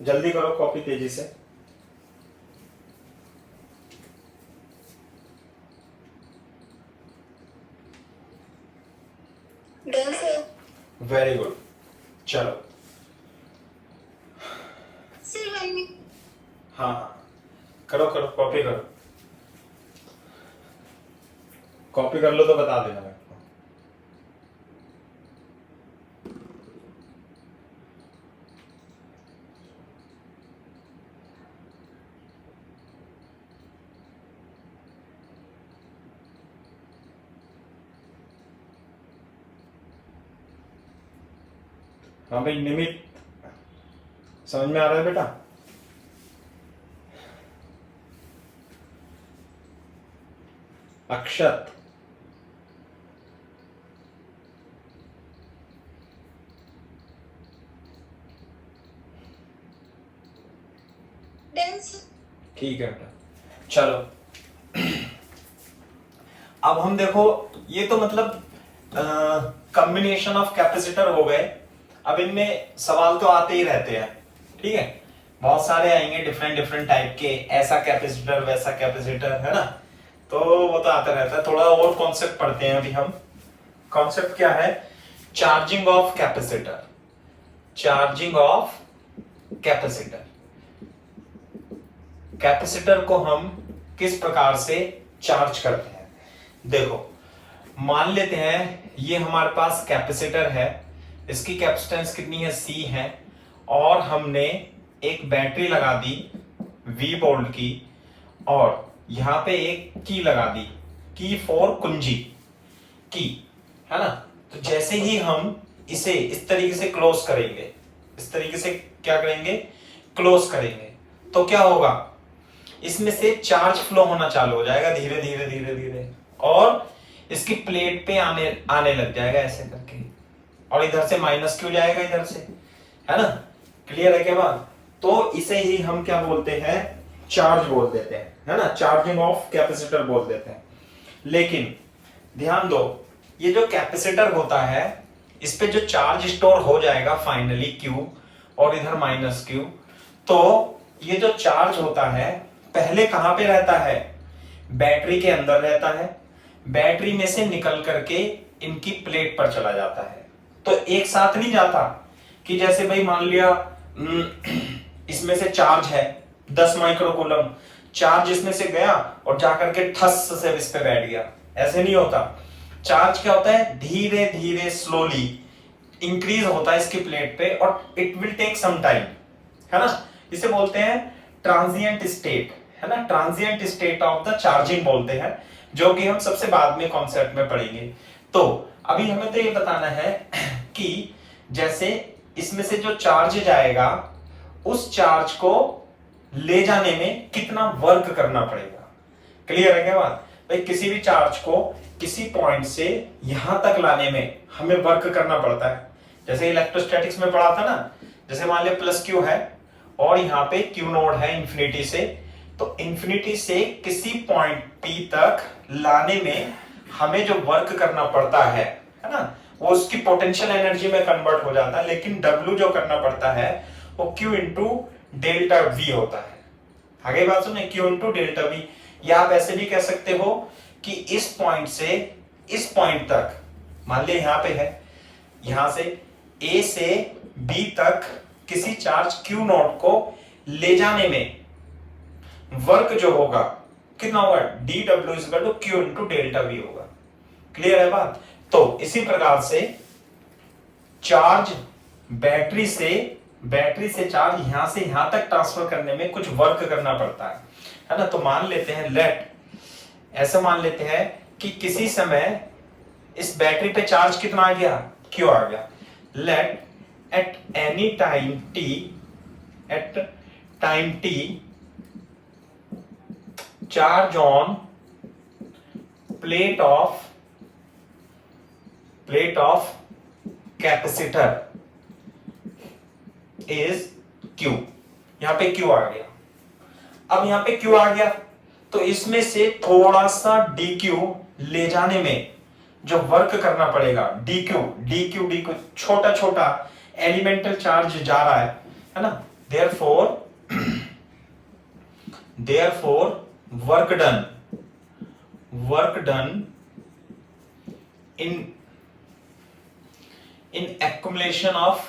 जल्दी करो कॉपी तेजी से। Done sir. वेरी गुड, चलो। सर मैंने हाँ हाँ, करो करो, कॉपी करो। कॉपी कर लो तो बता देना मेरे को। हाँ भाई निमित, समझ में आ रहा है बेटा? अक्षत, डन सर। ठीक है बेटा, चलो। अब हम देखो, ये तो मतलब कॉम्बिनेशन ऑफ कैपेसिटर हो गए। अब इनमें सवाल तो आते ही रहते हैं, ठीक है, बहुत सारे आएंगे डिफरेंट डिफरेंट टाइप के, ऐसा कैपेसिटर वैसा कैपेसिटर, है ना, तो वो तो आता रहता है। थोड़ा और कॉन्सेप्ट पढ़ते हैं अभी हम। कॉन्सेप्ट क्या है? Charging of capacitor. Charging of capacitor, capacitor को हम किस प्रकार से चार्ज करते हैं। देखो, मान लेते हैं ये हमारे पास कैपेसिटर है, इसकी कैपेसिटेंस कितनी है? C है, और हमने एक बैटरी लगा दी V वोल्ट की, और यहां पे एक की लगा दी, की फॉर कुंजी की, है ना। तो जैसे ही हम इसे इस तरीके से क्लोज करेंगे, इस तरीके से क्या करेंगे? क्लोज करेंगे, तो क्या होगा? इसमें से चार्ज फ्लो होना चालू हो जाएगा धीरे धीरे धीरे धीरे, और इसकी प्लेट पे आने आने लग जाएगा ऐसे करके, और इधर से माइनस क्यू जाएगा इधर से, है ना। क्लियर है क्या बात? तो इसे ही हम क्या बोलते हैं? चार्ज बोल देते हैं, है ना, चार्जिंग ऑफ कैपेसिटर बोल देते हैं। लेकिन ध्यान दो, ये जो कैपेसिटर होता है, इस पे जो चार्ज स्टोर हो जाएगा फाइनली Q, और इधर माइनस Q, तो ये जो चार्ज होता है पहले कहां पे रहता है? बैटरी के अंदर रहता है, बैटरी में से निकल करके इनकी प्लेट पर चला जाता है। तो एक साथ नहीं जाता कि जैसे भाई मान लिया इसमें से चार्ज है 10 माइक्रोकूलम, चार्ज इसमें से गया और जाकर के ठस से इस पे बैठ गया, ऐसे नहीं होता। चार्ज क्या होता है? धीरे धीरे स्लोली इंक्रीज होता है इसकी प्लेट पे, और it will take some time, है ना। इसे बोलते हैं ट्रांजिएंट स्टेट, है ना, transient state of the charging बोलते हैं, जो कि हम सबसे बाद में कॉन्सेप्ट में पढ़ेंगे। तो अभी हमें तो ये बताना है कि जैसे इसमें से जो चार्ज जाएगा, उस चार्ज को ले जाने में कितना वर्क करना पड़ेगा। क्लियर है क्या बात? भाई किसी भी चार्ज को किसी पॉइंट से यहां तक लाने में हमें वर्क करना पड़ता है। जैसे इलेक्ट्रोस्टैटिक्स में पढ़ा था ना, जैसे मान लिया प्लस क्यू है और यहाँ पे क्यू नोड है इंफिनिटी से, तो इंफिनिटी से किसी पॉइंट P तक लाने में हमें जो वर्क करना पड़ता है ना, वो उसकी पोटेंशियल एनर्जी में कन्वर्ट हो जाता है। लेकिन W जो करना पड़ता है वो Q इंटू डेल्टा V होता है। आगे बात सुने, Q इंटू डेल्टा V। या आप ऐसे भी कह सकते हो कि इस पॉइंट से इस पॉइंट तक, मान लिया यहां पे है, यहां से A से B तक किसी चार्ज Q नॉट को ले जाने में वर्क जो होगा कितना होगा? dw equal to Q into delta V होगा। क्लियर है बात? तो इसी प्रकार से चार्ज बैटरी से चार्ज यहां से यहां तक ट्रांसफर करने में कुछ वर्क करना पड़ता है ना। तो मान लेते हैं, ऐसा मान लेते हैं कि किसी समय इस बैटरी पे चार्ज कितना आ गया? Q आ गया। Let at any time t charge on plate of capacitor is Q। यहां पे Q आ गया। अब यहां पे Q आ गया तो इसमें से थोड़ा सा dq ले जाने में जो वर्क करना पड़ेगा, dq छोटा छोटा एलिमेंटल चार्ज जा रहा है ना, therefore work done in accumulation of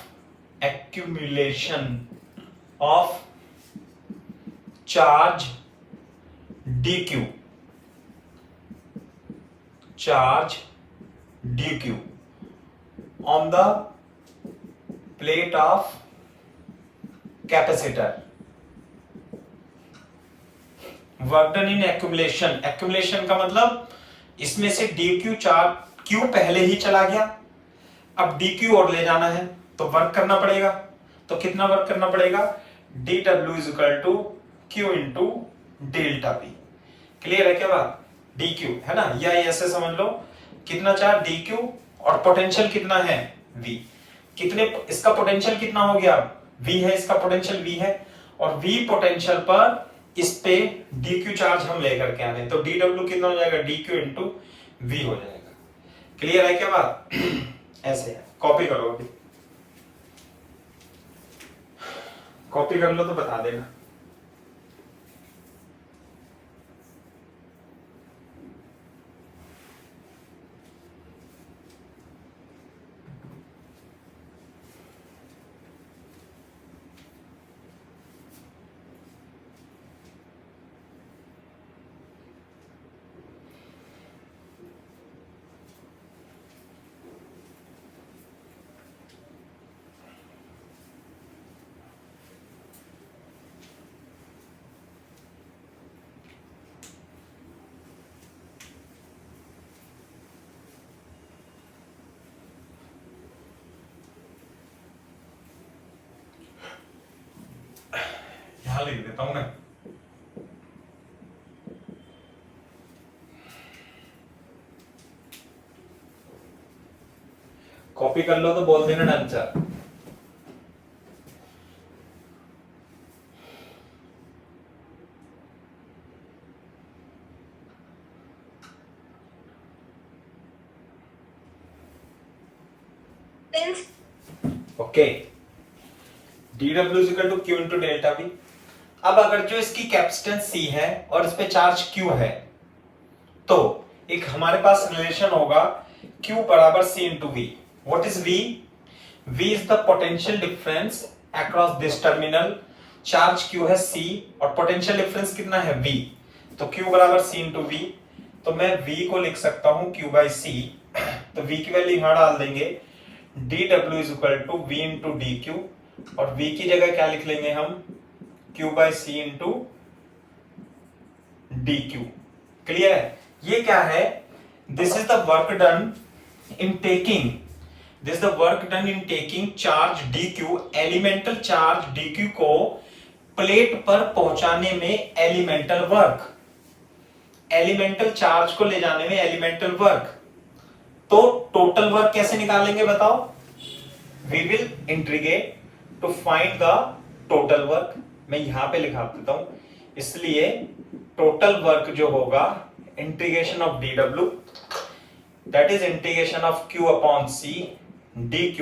charge dq on the plate of capacitor. Work done in accumulation का मतलब इसमें से dq चार्ज q पहले ही चला गया, अब dq और ले जाना है तो वर्क करना पड़ेगा। तो कितना वर्क करना पड़ेगा? dw is equal to q into delta p। Clear है क्या बात? dq है ना, या ऐसे समझ लो कितना चार्ज dq और पोटेंशियल कितना है v। कितने इसका पोटेंशियल कितना हो गया? v है, इसका पोटेंशियल v है और v पोटेंशियल पर इस पे dq चार्ज हम लेकर के आने, तो dw कितना हो जाएगा? dq इंटू v हो जाएगा। क्लियर है क्या बात? ऐसे है, कॉपी करो, अभी कॉपी कर लो तो बता देना। यहां लिख देता हूं मैं। कॉपी कर लो तो बोल देना answer. Okay, dw is equal to q into delta v। अब अगर जो इसकी कैपेसिटेंस C है और इस पे चार्ज Q है, तो एक हमारे पास रिलेशन होगा Q बराबर C into V। What is V? V is the potential difference across this terminal. Charge Q है C और पोटेंशियल डिफरेंस कितना है V, तो Q बराबर C इंटू V। तो मैं V को लिख सकता हूं Q बाई C, तो V की वैल्यू यहां डाल देंगे, dw is equal to v into dq और v की जगह क्या लिख लेंगे हम? q by c into dq। Clear है? ये क्या है? This is the work done in taking charge dq, elemental charge dq को प्लेट पर पहुंचाने में एलिमेंटल वर्क, एलिमेंटल चार्ज को ले जाने में एलिमेंटल वर्क। तो टोटल वर्क कैसे निकालेंगे बताओ? We will integrate to find the total work. मैं यहां पे लिखा देता हूं, इसलिए टोटल वर्क जो होगा integration of dw, that is integration of q upon c dq,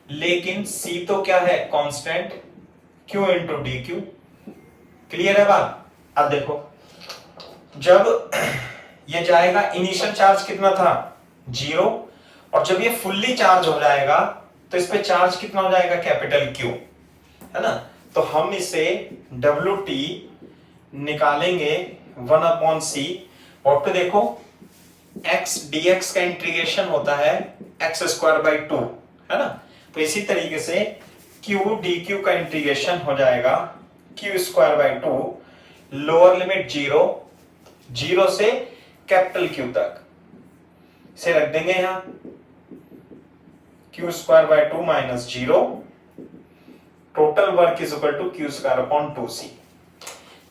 लेकिन c तो क्या है? Constant, q into dq। Clear है बात? अब देखो, जब ये जाएगा, इनिशियल चार्ज कितना था? 0, और जब ये फुल्ली चार्ज हो जाएगा तो इस पे चार्ज कितना हो जाएगा? कैपिटल Q, है ना। तो हम इसे WT निकालेंगे 1 अपॉन C, और तो देखो x dx का इंटीग्रेशन होता है x स्क्वायर बाई 2, है ना। तो इसी तरीके से q dq का इंटीग्रेशन हो जाएगा q square by 2, lower limit 0 से कैपिटल Q तक से रख देंगे यहां, q square by 2 minus 0, total work is equal to q square upon 2c।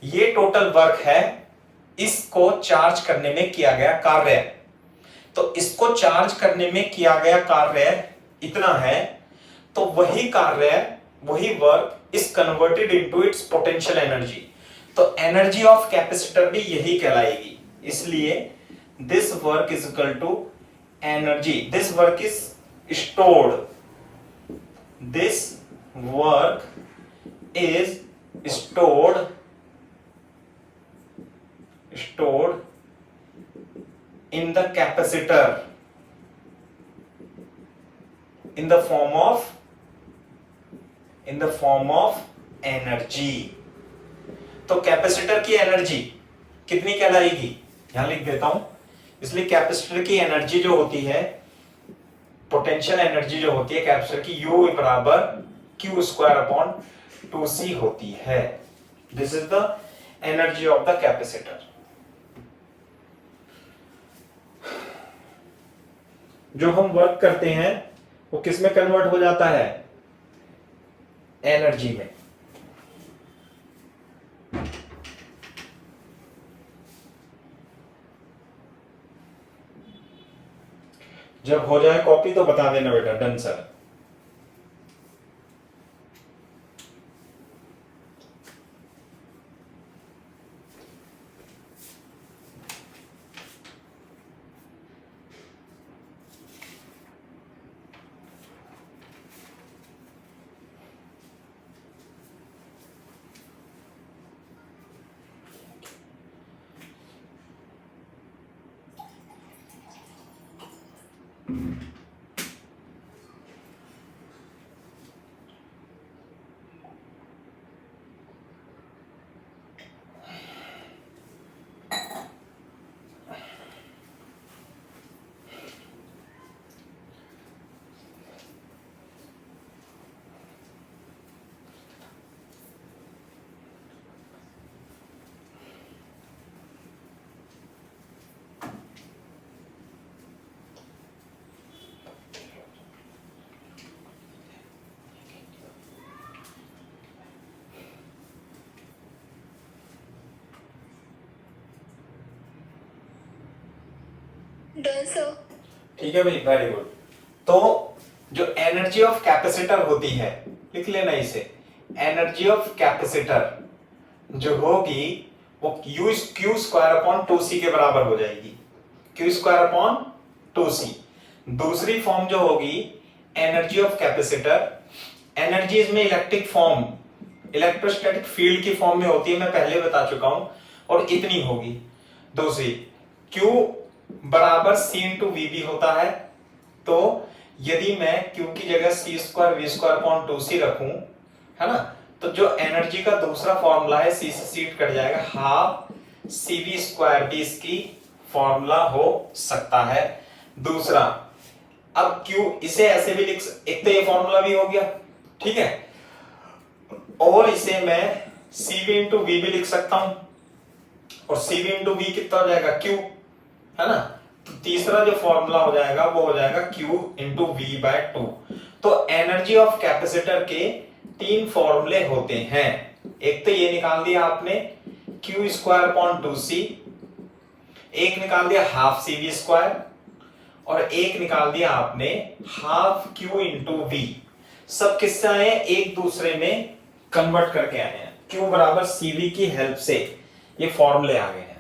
ये टोटल वर्क है, इसको चार्ज करने में किया गया कार्य। तो इसको चार्ज करने में किया गया कार्य इतना है, तो वही कार्य, वही work is converted into its potential energy. तो एनर्जी ऑफ कैपेसिटर भी यही कहलाएगी। इसलिए this work is equal to energy, this work is stored, this work is stored in the capacitor in the form of energy। तो capacitor की energy कितनी कहलाएगी, यहां लिख देता हूं। इसलिए कैपेसिटर की एनर्जी जो होती है, पोटेंशियल एनर्जी जो होती है कैपेसिटर की, U बराबर Q स्क्वायर अपॉन 2C होती है। This is the energy of the capacitor. जो हम वर्क करते हैं वो किस में कन्वर्ट हो जाता है, एनर्जी में। जब हो जाए कॉपी तो बता देना बेटा। Done sir. Done sir. ठीक है भाई, वेरी गुड। तो जो एनर्जी ऑफ कैपेसिटर होती है, लिख लेना इसे, एनर्जी ऑफ कैपेसिटर जो होगी वो Q स्क्वायर अपॉन 2C के बराबर हो जाएगी। Q square upon 2C। दूसरी फॉर्म जो होगी एनर्जी ऑफ कैपेसिटर, एनर्जी इसमें इलेक्ट्रिक फॉर्म, इलेक्ट्रोस्टैटिक फील्ड की फॉर्म में होती है, मैं पहले बता चुका हूं, और इतनी होगी। दूसरी Q बराबर C इंटू वी भी होता है। तो यदि मैं Q की जगह C square v square upon 2C रखूं, है ना, तो जो एनर्जी का दूसरा फॉर्मूला है C से C कट जाएगा, हाफ CV स्क्वायर भी इसकी फॉर्मूला हो सकता है। दूसरा, अब Q इसे ऐसे भी लिख, एक तो ये फॉर्मूला भी हो गया, ठीक है, और इसे मैं CV इंटू वी भी लिख सकता हूं, और CV इंटू वी कितना हो जाएगा, Q, है ना। तो तीसरा जो फॉर्मूला हो जाएगा वो हो जाएगा Q इंटू वी बाय 2। तो एनर्जी ऑफ कैपेसिटर के तीन फॉर्मूले होते हैं। एक तो ये निकाल दिया आपने Q स्क्वायर अपॉन 2C, एक निकाल दिया हाफ CV स्क्वायर, और एक निकाल दिया आपने हाफ Q इंटू वी। सब किससे आए हैं, एक दूसरे में कन्वर्ट करके आए हैं। Q बराबर CV की हेल्प से ये फॉर्मूले आ गए हैं।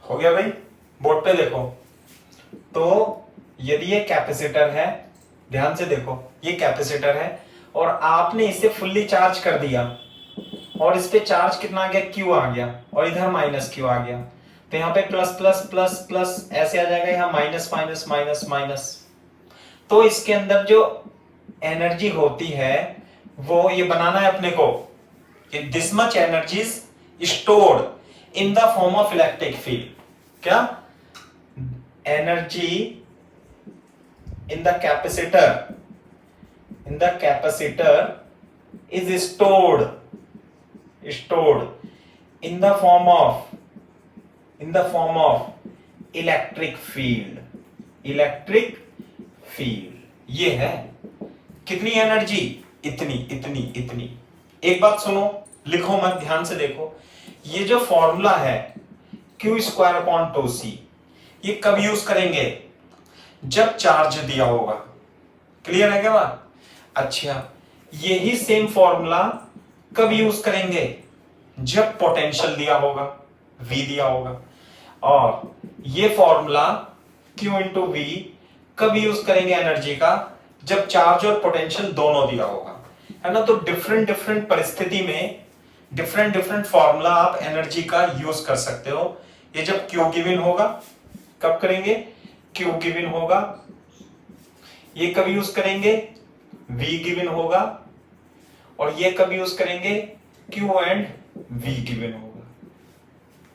हो गया भाई, बोर्ड पे देखो। तो यदि ये कैपेसिटर है, ध्यान से देखो, ये कैपेसिटर है और आपने इसे फुल्ली चार्ज कर दिया और इस पे चार्ज कितना आ गया, क्यू आ गया, और इधर माइनस क्यू आ गया, तो यहाँ पे प्लस प्लस प्लस प्लस ऐसे आ जाएगा, यहाँ माइनस माइनस माइनस माइनस। तो इसके अंदर जो एनर्जी होती है वो ये बनाना है अपने को, this much energy is stored in the form of electric field. क्या energy in the capacitor, in the capacitor is stored in the form of electric field। ये है कितनी एनर्जी, इतनी इतनी इतनी। एक बात सुनो, लिखो मत, ध्यान से देखो, ये जो फॉर्मूला है Q²/2C, ये कब यूज करेंगे, जब चार्ज दिया होगा। क्लियर है क्या बात? अच्छा, यही सेम फॉर्मूला कब यूज करेंगे, जब पोटेंशियल दिया होगा, V दिया होगा। और ये फॉर्मूला Q इंटू V कब यूज करेंगे एनर्जी का, जब चार्ज और पोटेंशियल दोनों दिया होगा, है ना। तो डिफरेंट डिफरेंट परिस्थिति में डिफरेंट डिफरेंट फॉर्मूला आप एनर्जी का यूज कर सकते हो। ये जब Q गिवन होगा, कब करेंगे, Q गिवन होगा, ये कब यूज करेंगे, V गिवन होगा, और ये कब यूज करेंगे, Q एंड V गिवन होगा।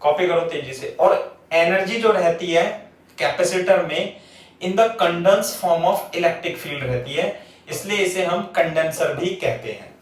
कॉपी करो तेजी से। और एनर्जी जो रहती है कैपेसिटर में in the condense form of electric field रहती है, इसलिए इसे हम कंडेंसर भी कहते हैं।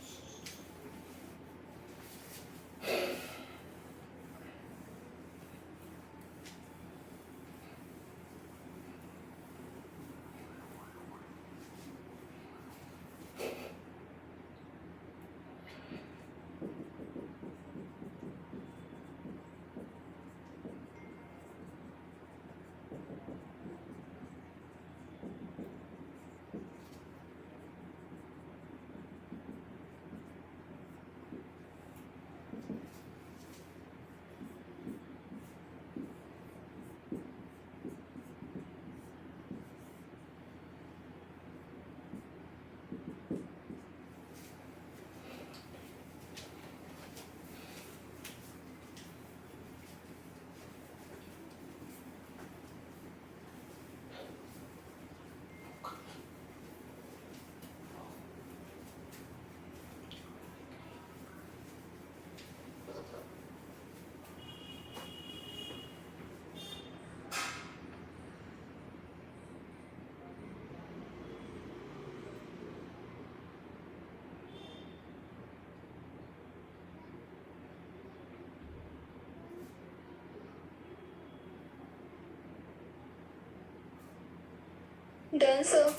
Done sir.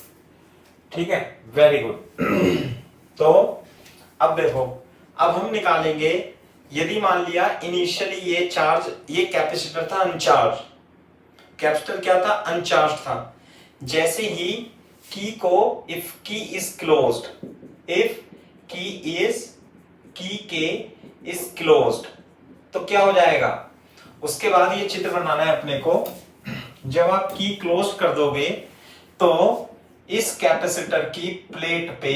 ठीक है, वेरी गुड। तो अब देखो, अब हम निकालेंगे, यदि मान लिया इनिशियली ये चार्ज, ये कैपेसिटर था अनचार्ज, कैपेसिटर क्या था, अनचार्ज था। जैसे ही की को, इफ की इज क्लोज्ड, इफ की के इज क्लोज्ड, तो क्या हो जाएगा, उसके बाद ये चित्र बनाना है अपने को। जब आप की क्लोज कर दोगे तो इस कैपेसिटर की प्लेट पे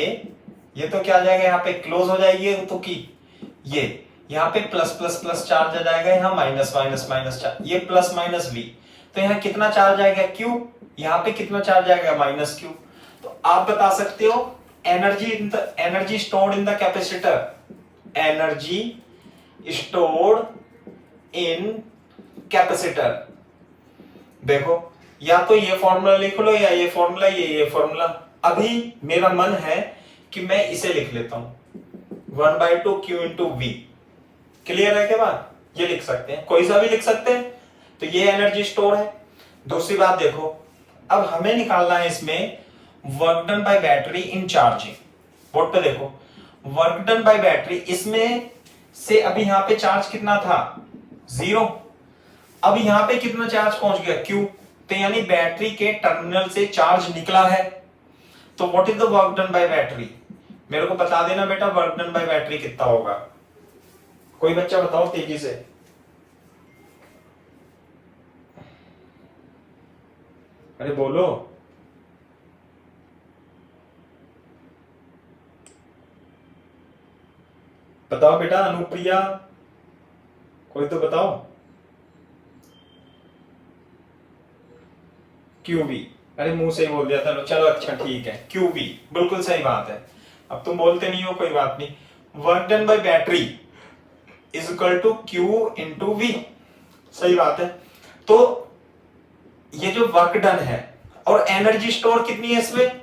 ये तो क्या आ जाएगा, यहाँ पे क्लोज हो जाएगी तो की, ये यहाँ पे प्लस प्लस प्लस चार्ज आ जाएगा, यहाँ माइनस माइनस माइनस चार्ज, ये प्लस माइनस V, तो यहाँ कितना चार्ज आएगा Q, यहाँ पे कितना चार्ज आएगा माइनस Q। तो आप बता सकते हो energy stored in the capacitor, energy stored in capacitor. देखो, या तो ये फॉर्मूला लिख लो या ये फॉर्मूला, ये फॉर्मूला। अभी मेरा मन है कि मैं इसे लिख लेता हूं, 1/2 Q इंटू V। क्लियर है क्या बात? ये लिख सकते हैं, कोई सा भी लिख सकते हैं। तो ये एनर्जी स्टोर है। दूसरी बात देखो, अब हमें निकालना है इसमें work done by battery in charging. Board पे देखो, वर्क डन बाय बैटरी, इसमें से अभी यहां पे चार्ज कितना था, 0। अब यहां पे कितना चार्ज पहुंच गया, Q। तो यानी बैटरी के टर्मिनल से चार्ज निकला है। तो what is the work done by battery, मेरे को बता देना बेटा, वर्क डन बाय बैटरी कितना होगा। कोई बच्चा बताओ तेजी से। अरे बोलो। बताओ बेटा अनुप्रिया, कोई तो बताओ। क्यूबी, अरे मुंह से ही बोल दिया था, चलो अच्छा ठीक है, क्यूबी बिल्कुल सही बात है। अब तुम बोलते नहीं हो, कोई बात नहीं। Work done by battery is equal to q into v, सही बात है। तो ये जो वर्क डन है और एनर्जी स्टोर कितनी है इसमें,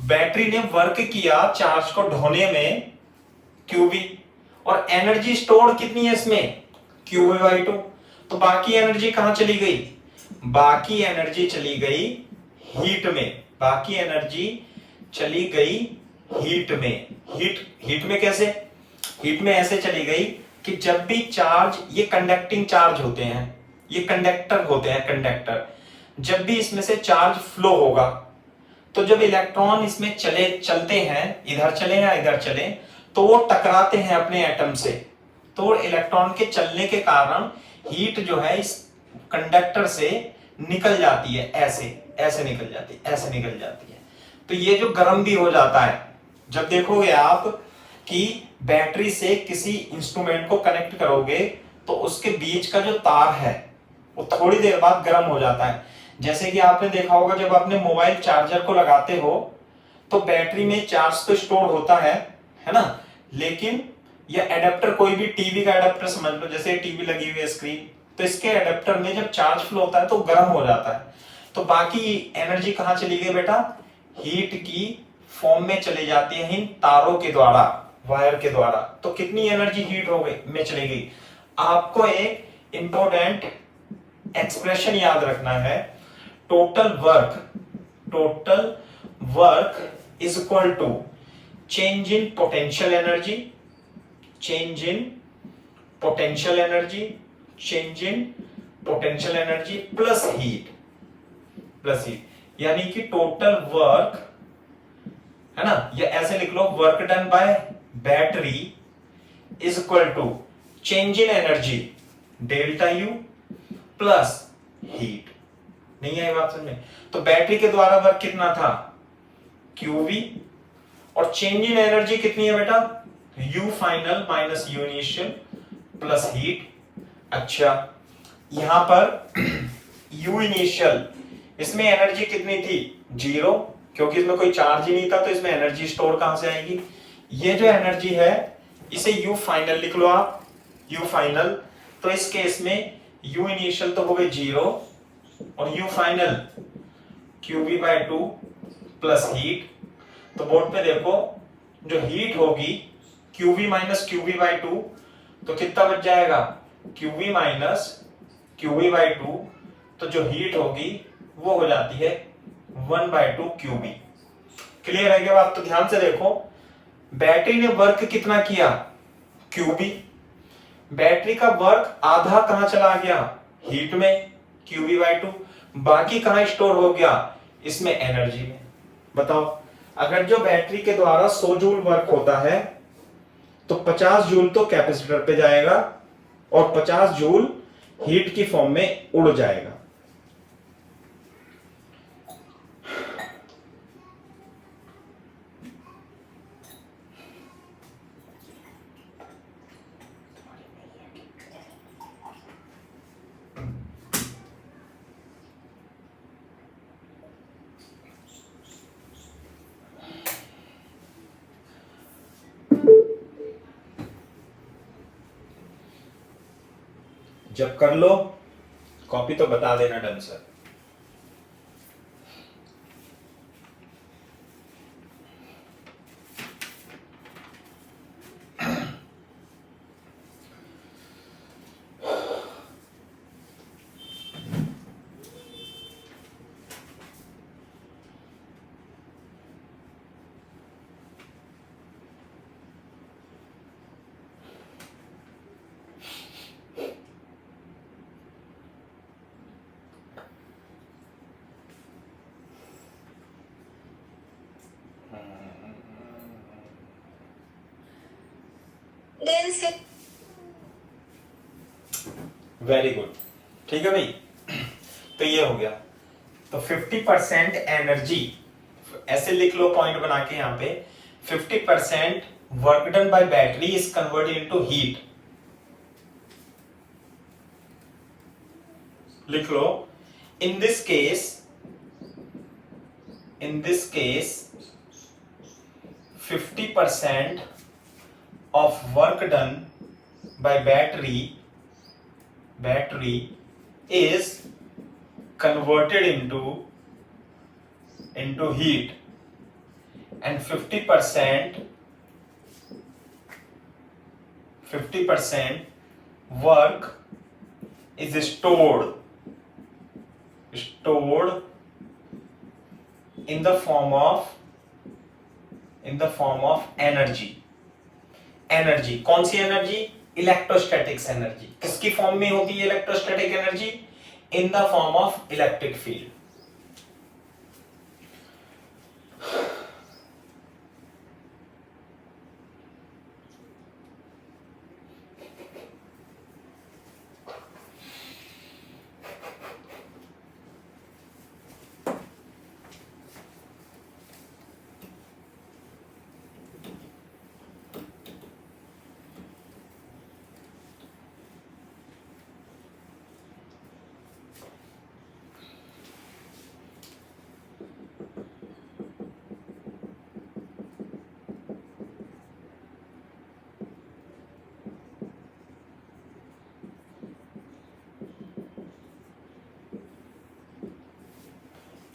बैटरी ने वर्क किया चार्ज को ढोने में क्यूबी, और एनर्जी स्टोर कितनी है इसमें क्यूबी/2। तो बाकी एनर्जी कहां चली गई, बाकी एनर्जी चली गई हीट में, बाकी एनर्जी चली गई हीट में। हीट में कैसे, हीट में ऐसे चली गई कि जब भी चार्ज, ये कंडक्टिंग चार्ज होते हैं, ये कंडक्टर होते हैं, कंडक्टर, जब भी इसमें से चार्ज फ्लो होगा तो जब इलेक्ट्रॉन इसमें चलते हैं, इधर चले या इधर चले, तो वो टकराते हैं अपने एटम से। तो इलेक्ट्रॉन के चलने के कारण हीट जो है इस कंडक्टर से निकल जाती है, ऐसे निकल जाती है, ऐसे निकल जाती है। तो ये जो गर्म भी हो जाता है, जब देखोगे आप कि बैटरी से किसी इंस्ट्रूमेंट को कनेक्ट करोगे तो उसके बीच का जो तार है वो थोड़ी देर बाद गर्म हो जाता है। जैसे कि आपने देखा होगा जब आपने मोबाइल चार्जर को लगाते हो तो बैटरी में चार्ज तो स्टोर होता है ना, लेकिन यह एडेप्टर, कोई भी टीवी का एडेप्टर समझ लो, जैसे टीवी लगी हुई है स्क्रीन, तो इसके एडेप्टर में जब चार्ज फ्लो होता है तो गर्म हो जाता है। तो बाकी एनर्जी कहां चली गई बेटा, हीट की फॉर्म में चली जाती है इन तारों के द्वारा, वायर के द्वारा। तो कितनी एनर्जी हीट हो गई में चली गई। आपको एक इंपॉर्टेंट एक्सप्रेशन याद रखना है, total work is equal to change in potential energy, change in potential energy, change in potential energy plus heat, यानी कि टोटल वर्क है ना, ये ऐसे लिख लो, work done by battery is equal to change in energy delta U plus heat. नहीं आई बात समझ में। तो बैटरी के द्वारा वर्क कितना था क्यूवी, और चेंज इन एनर्जी कितनी है बेटा, you final minus you initial plus heat. अच्छा, यहां पर यू इनिशियल, इसमें एनर्जी कितनी थी 0, क्योंकि इसमें कोई चार्ज ही नहीं था, तो इसमें एनर्जी स्टोर कहां से आएगी। ये जो एनर्जी है इसे यू फाइनल लिख लो आप, यू फाइनल। तो इस केस में यू इनिशियल तो हो गए 0 और you final QV/2 plus heat. तो बोर्ड पे देखो, जो हीट होगी QV माइनस QV/2, तो कितना बच जाएगा QV माइनस QV/2। तो जो हीट होगी वो हो जाती है 1/2 QV। क्लियर है क्या बात। तो ध्यान से देखो, बैटरी ने वर्क कितना किया QV, बैटरी का वर्क आधा कहां चला गया हीट में QV/2, बाकी कहां स्टोर हो गया इसमें एनर्जी में। बताओ, अगर जो बैटरी के द्वारा 100 जूल वर्क होता है तो 50 जूल तो कैपेसिटर पे जाएगा और 50 जूल हीट की फॉर्म में उड़ जाएगा। जब कर लो कॉपी तो बता देना डन सर। वेरी गुड, ठीक है भाई। तो ये हो गया। तो 50% एनर्जी, ऐसे लिख लो पॉइंट बना के, यहां पे 50% work done by battery is converted into heat. लिख लो, in this case 50% of work done by battery is converted into heat, and 50% work is stored in the form of energy. कौन सी energy? Electrostatics energy. किसकी form में होती है electrostatic energy? In the form of electric field.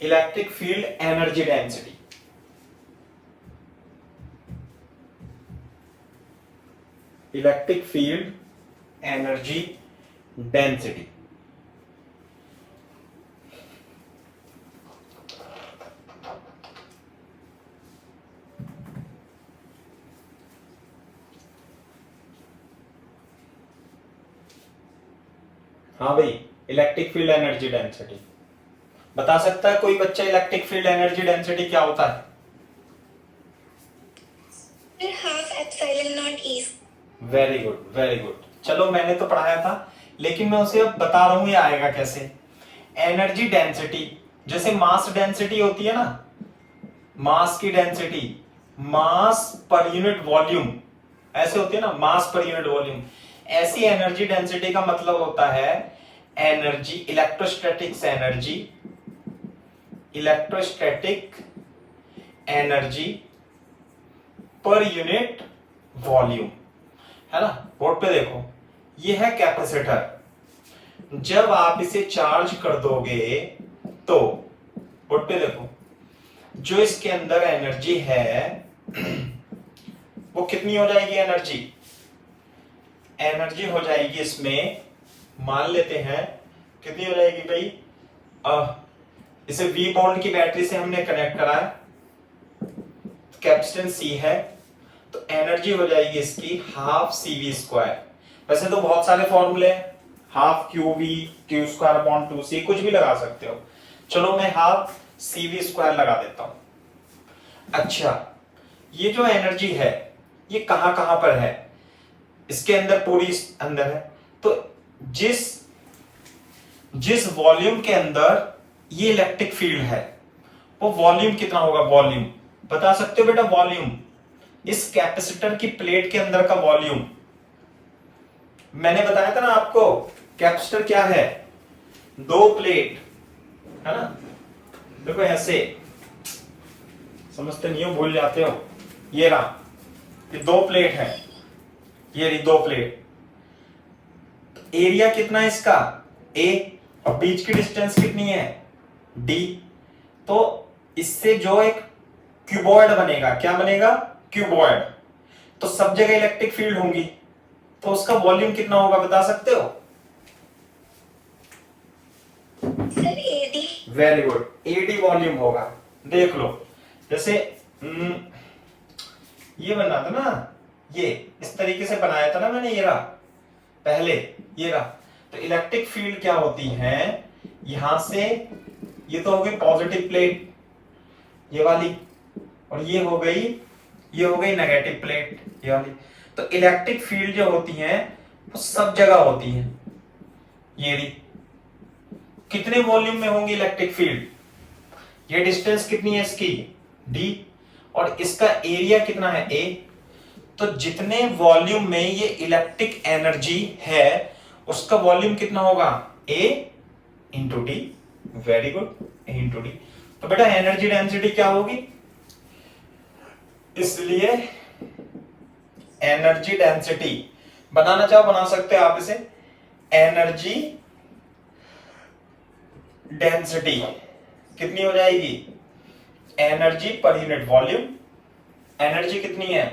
Electric field energy density. Electric field energy density. हाँ भाई, electric field energy density बता सकता है कोई बच्चा? इलेक्ट्रिक फील्ड एनर्जी डेंसिटी क्या होता है? Half epsilon not E. Very good, very good. चलो, मैंने तो पढ़ाया था, लेकिन मैं उसे अब बता रहा हूं ये आएगा कैसे। एनर्जी डेंसिटी जैसे मास डेंसिटी होती है ना, मास की डेंसिटी, मास पर यूनिट वॉल्यूम ऐसे होती है ना, मास पर यूनिट वॉल्यूम। ऐसी एनर्जी डेंसिटी का मतलब होता है energy, electrostatic energy per unit volume, है ना। बोर्ड पे देखो, ये है कैपेसिटर। जब आप इसे चार्ज कर दोगे तो बोर्ड पे देखो, जो इसके अंदर एनर्जी है वो कितनी हो जाएगी? एनर्जी हो जाएगी इसमें, मान लेते हैं कितनी हो जाएगी भाई। इसे V वोल्ट की बैटरी से हमने कनेक्ट करा है, कैपेसिटेंस C है, तो एनर्जी हो जाएगी इसकी हाफ CV²। वैसे तो बहुत सारे फॉर्मूले हैं, हाफ QV, Q²/2C, कुछ भी लगा सकते हो। चलो, मैं हाफ CV² लगा देता हूं। अच्छा, ये जो एनर्जी है ये कहां कहां पर है? इसके अंदर, पूरी अंदर है। तो जिस वॉल्यूम के अंदर ये इलेक्ट्रिक फील्ड है वो वॉल्यूम कितना होगा? वॉल्यूम बता सकते हो बेटा? वॉल्यूम, इस कैपेसिटर की प्लेट के अंदर का वॉल्यूम। मैंने बताया था ना आपको, कैपेसिटर क्या है? दो प्लेट, है ना। देखो ऐसे, समझते नहीं हो, भूल जाते हो। ये रहा, ये दो प्लेट है, ये रही दो प्लेट। एरिया कितना है इसका? A, और बीच की डिस्टेंस कितनी है? D। तो इससे जो एक क्यूबॉइड बनेगा, क्या बनेगा? क्यूबॉइड। तो सब जगह इलेक्ट्रिक फील्ड होंगी, तो उसका वॉल्यूम कितना होगा बता सकते हो? Sir AD। Very good, AD volume होगा। देख लो, जैसे ये बना था ना, ये इस तरीके से बनाया था ना मैंने, ये रहा पहले, ये रहा। तो इलेक्ट्रिक फील्ड क्या होती है? यहां से ये तो हो गई पॉजिटिव प्लेट, ये वाली, और ये हो गई नेगेटिव प्लेट, ये वाली। तो इलेक्ट्रिक फील्ड जो होती है वो सब जगह होती है। ये रही, कितने वॉल्यूम में होंगी इलेक्ट्रिक फील्ड? ये डिस्टेंस कितनी है इसकी? D, और इसका एरिया कितना है? A। तो जितने वॉल्यूम में ये इलेक्ट्रिक एनर्जी है उसका वॉल्यूम कितना होगा, A into d. Very good, A into d. तो बेटा एनर्जी डेंसिटी क्या होगी, इसलिए एनर्जी डेंसिटी बनाना चाहो बना सकते हो आप इसे। एनर्जी डेंसिटी कितनी हो जाएगी, energy per unit volume. Energy कितनी है,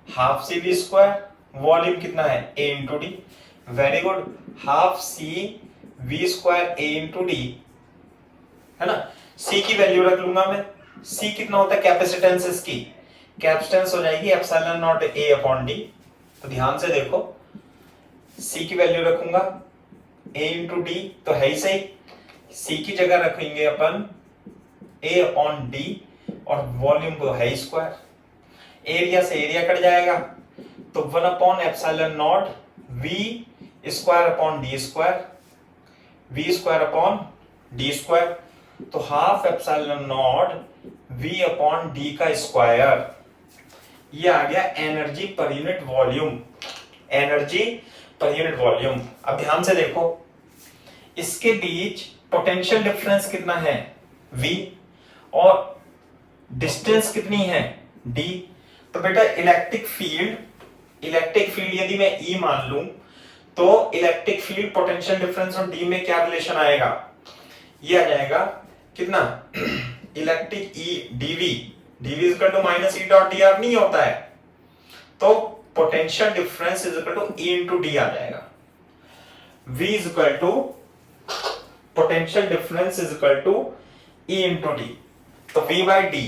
half c v square, volume कितना है, A into d. Very good, half c v square A into d, है ना। C की वैल्यू रख लूंगा मैं। C कितना होता है कैपेसिटेंस, इसकी कैपेसिटेंस हो जाएगी epsilon not A upon D. तो ध्यान से देखो, C की वैल्यू रखूंगा A इंटू डी, तो है ही सही। C की जगह रखेंगे अपन A अपॉन डी और वॉल्यूम को है स्क्वायर। एरिया से एरिया कट जाएगा तो 1 upon epsilon naught V square upon D square, V square upon D square. तो half epsilon naught V upon D का स्क्वायर, ये आ गया energy per unit volume. Energy per unit volume. अब ध्यान से देखो, इसके बीच पोटेंशियल डिफरेंस कितना है, V, और डिस्टेंस कितनी है, D। तो बेटा इलेक्ट्रिक फील्ड यदि मैं E मान लूं तो इलेक्ट्रिक फील्ड पोटेंशियल डिफरेंस और D में क्या रिलेशन आएगा, ये आ जाएगा कितना, electric E dV, dV is equal to minus E dot dr नहीं होता है, तो potential difference is equal to E into D आ जाएगा। V is equal to potential difference is equal to E into d. तो V by d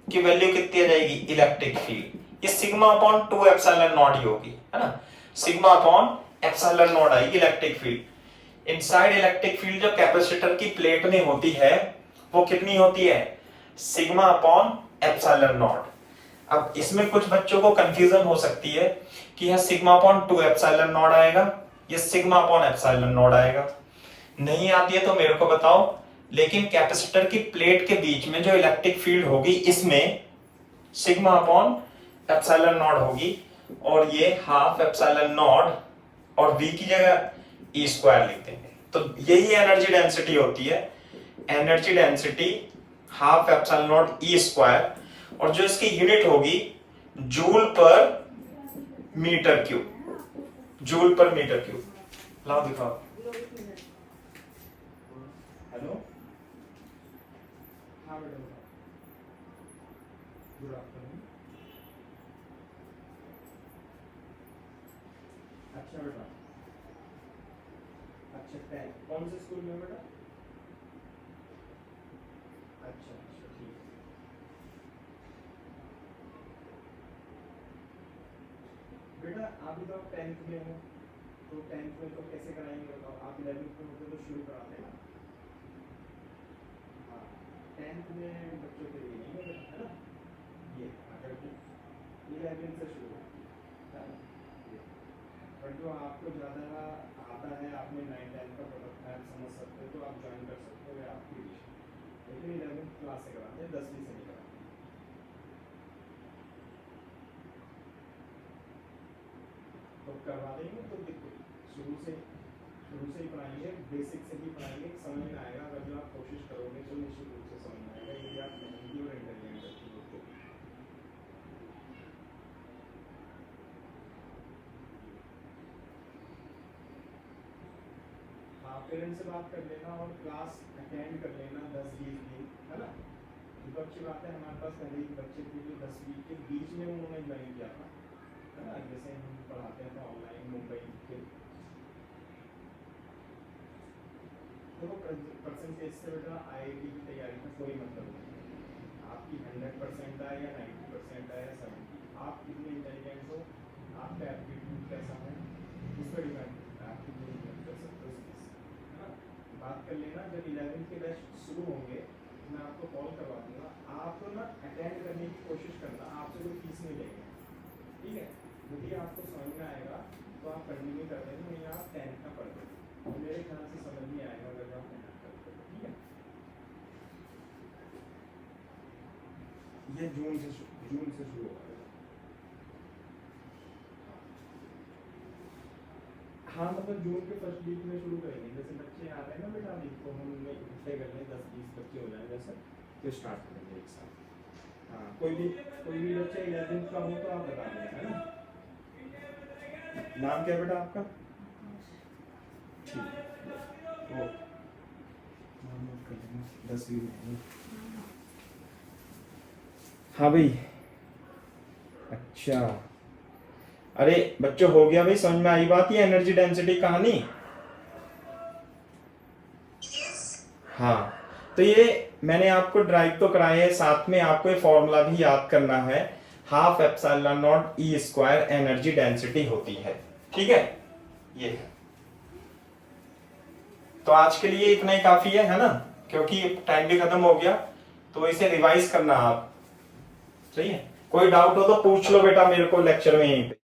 की value कितनी आ जाएगी, इलेक्ट्रिक फील्ड, ये सिग्मा अपॉन 2 एप्सिलॉन नॉट ही होगी, है ना। सिग्मा अपॉन एप्सिलॉन नॉट आएगी electric field. Inside electric field जो कैपेसिटर की प्लेट में होती है वो कितनी होती है, सिग्मा अपॉन एप्सिलॉन नॉट। अब इसमें कुछ बच्चों को कंफ्यूजन हो सकती है कि यह सिग्मा अपॉन 2 एप्सिलॉन नॉट आएगा, ये सिग्मा अपॉन एप्सिलॉन नॉट आएगा। नहीं आती है तो मेरे को बताओ, लेकिन कैपेसिटर की प्लेट के बीच में जो इलेक्ट्रिक फील्ड होगी इसमें सिग्मा अपॉन एप्सिलॉन नॉट होगी, और ये हाफ एप्सिलॉन नॉट और V की जगह E स्क्वायर लिख देंगे। तो यही एनर्जी डेंसिटी होती है, energy density half epsilon naught E square, और जो इसकी यूनिट होगी joule per metre cube, joule per metre cube. लाओ दिखाओ, हेलो, हाँ बेटा, गुड आफ्टरनून। अच्छा बेटा, अच्छा 10 कौन से स्कूल में बेटा, अच्छा अच्छा ठीक है बेटा। अभी तो आप 10th में हो, तो 10th में तो कैसे कराएंगे बताओ, आप 11th में होते तो शुरू कराते हैं ना। हाँ, 10th में बच्चों के लिए नहीं है बेटा, है ना। ये अगर 11th से शुरू है ना, बट जो आपको ज़्यादा आता है, आपने 9-10 का प्रोडक्ट मैथ समझ सकते हो तो आप ज्वाइन कर सकते हो, या आपकी विश। लेकिन 11th क्लास से कराते हैं, 10वीं से नहीं कराते। तो करवा देंगे तो शुरू से ही पढ़ाएंगे, बेसिक से ही पढ़ाएंगे, समझ में आएगा। अगर जो आप कोशिश करोगे तो निश्चित रूप से समझ में आएगा, यदि आप मेहनती और इंटेलिजेंट बच्चे हो तो। हाँ, पेरेंट्स से बात कर लेना और क्लास अटेंड कर लेना 10-20 दिन, है ना। तो अच्छी बात है, हमारे पास पहले ही बच्चे थे जो 10वीं के बीच में उन्होंने ज्वाइन किया था, है ना। जैसे हम पढ़ाते हैं तो ऑनलाइन मुंबई के, देखो परसेंटेज से बेटा IIT की तैयारी का कोई मतलब नहीं। आपकी 100% आए या 90% आए या 70, आप कितने इंटेलिजेंट हो, आपका एप्टीट्यूड कैसा है, इस पर डिपेंड करता है आप कितनी मेहनत कर सकते हो इसकी, है ना। बात कर लेना, जब 11th के बैच शुरू होंगे मैं आपको कॉल करवा दूंगा, आप ना अटेंड करने की कोशिश करना, आपसे कोई फीस नहीं लेंगे, ठीक है। यदि आपको समझ में आएगा तो आप कंटिन्यू कर देंगे, नहीं आप 10th का पढ़ लेंगे, तो मेरे ख्याल से समझ नहीं आएगा अगर आप मेहनत करते हो, ठीक है। ये जून से शुरू होगा। हाँ मतलब जून के फर्स्ट वीक में शुरू करेंगे, जैसे बच्चे आ रहे हैं ना बेटा अभी, तो हम इकट्ठे कर लें 10-20 बच्चे हो जाए जैसे, तो स्टार्ट करेंगे एक साथ। हाँ कोई भी बच्चे 11th का हो तो आप बता दें, है ना। नाम क्या बेटा आपका? ठीक है, ओके। नाम नोट कर लेंगे, 10वीं में। हाँ भाई, अच्छा अरे बच्चों हो गया भाई, समझ में आई बात, ये एनर्जी डेंसिटी कहानी। हाँ तो ये मैंने आपको ड्राइव तो कराया है, साथ में आपको ये फॉर्मूला भी याद करना है, half epsilon not E square energy density होती है, ठीक है। ये है, तो आज के लिए इतना ही काफी है ना, क्योंकि टाइम भी खत्म हो गया, तो इसे रिवाइज करना आप, सही है। कोई डाउट हो तो पूछ लो बेटा मेरे को लेक्चर में यहीं पे।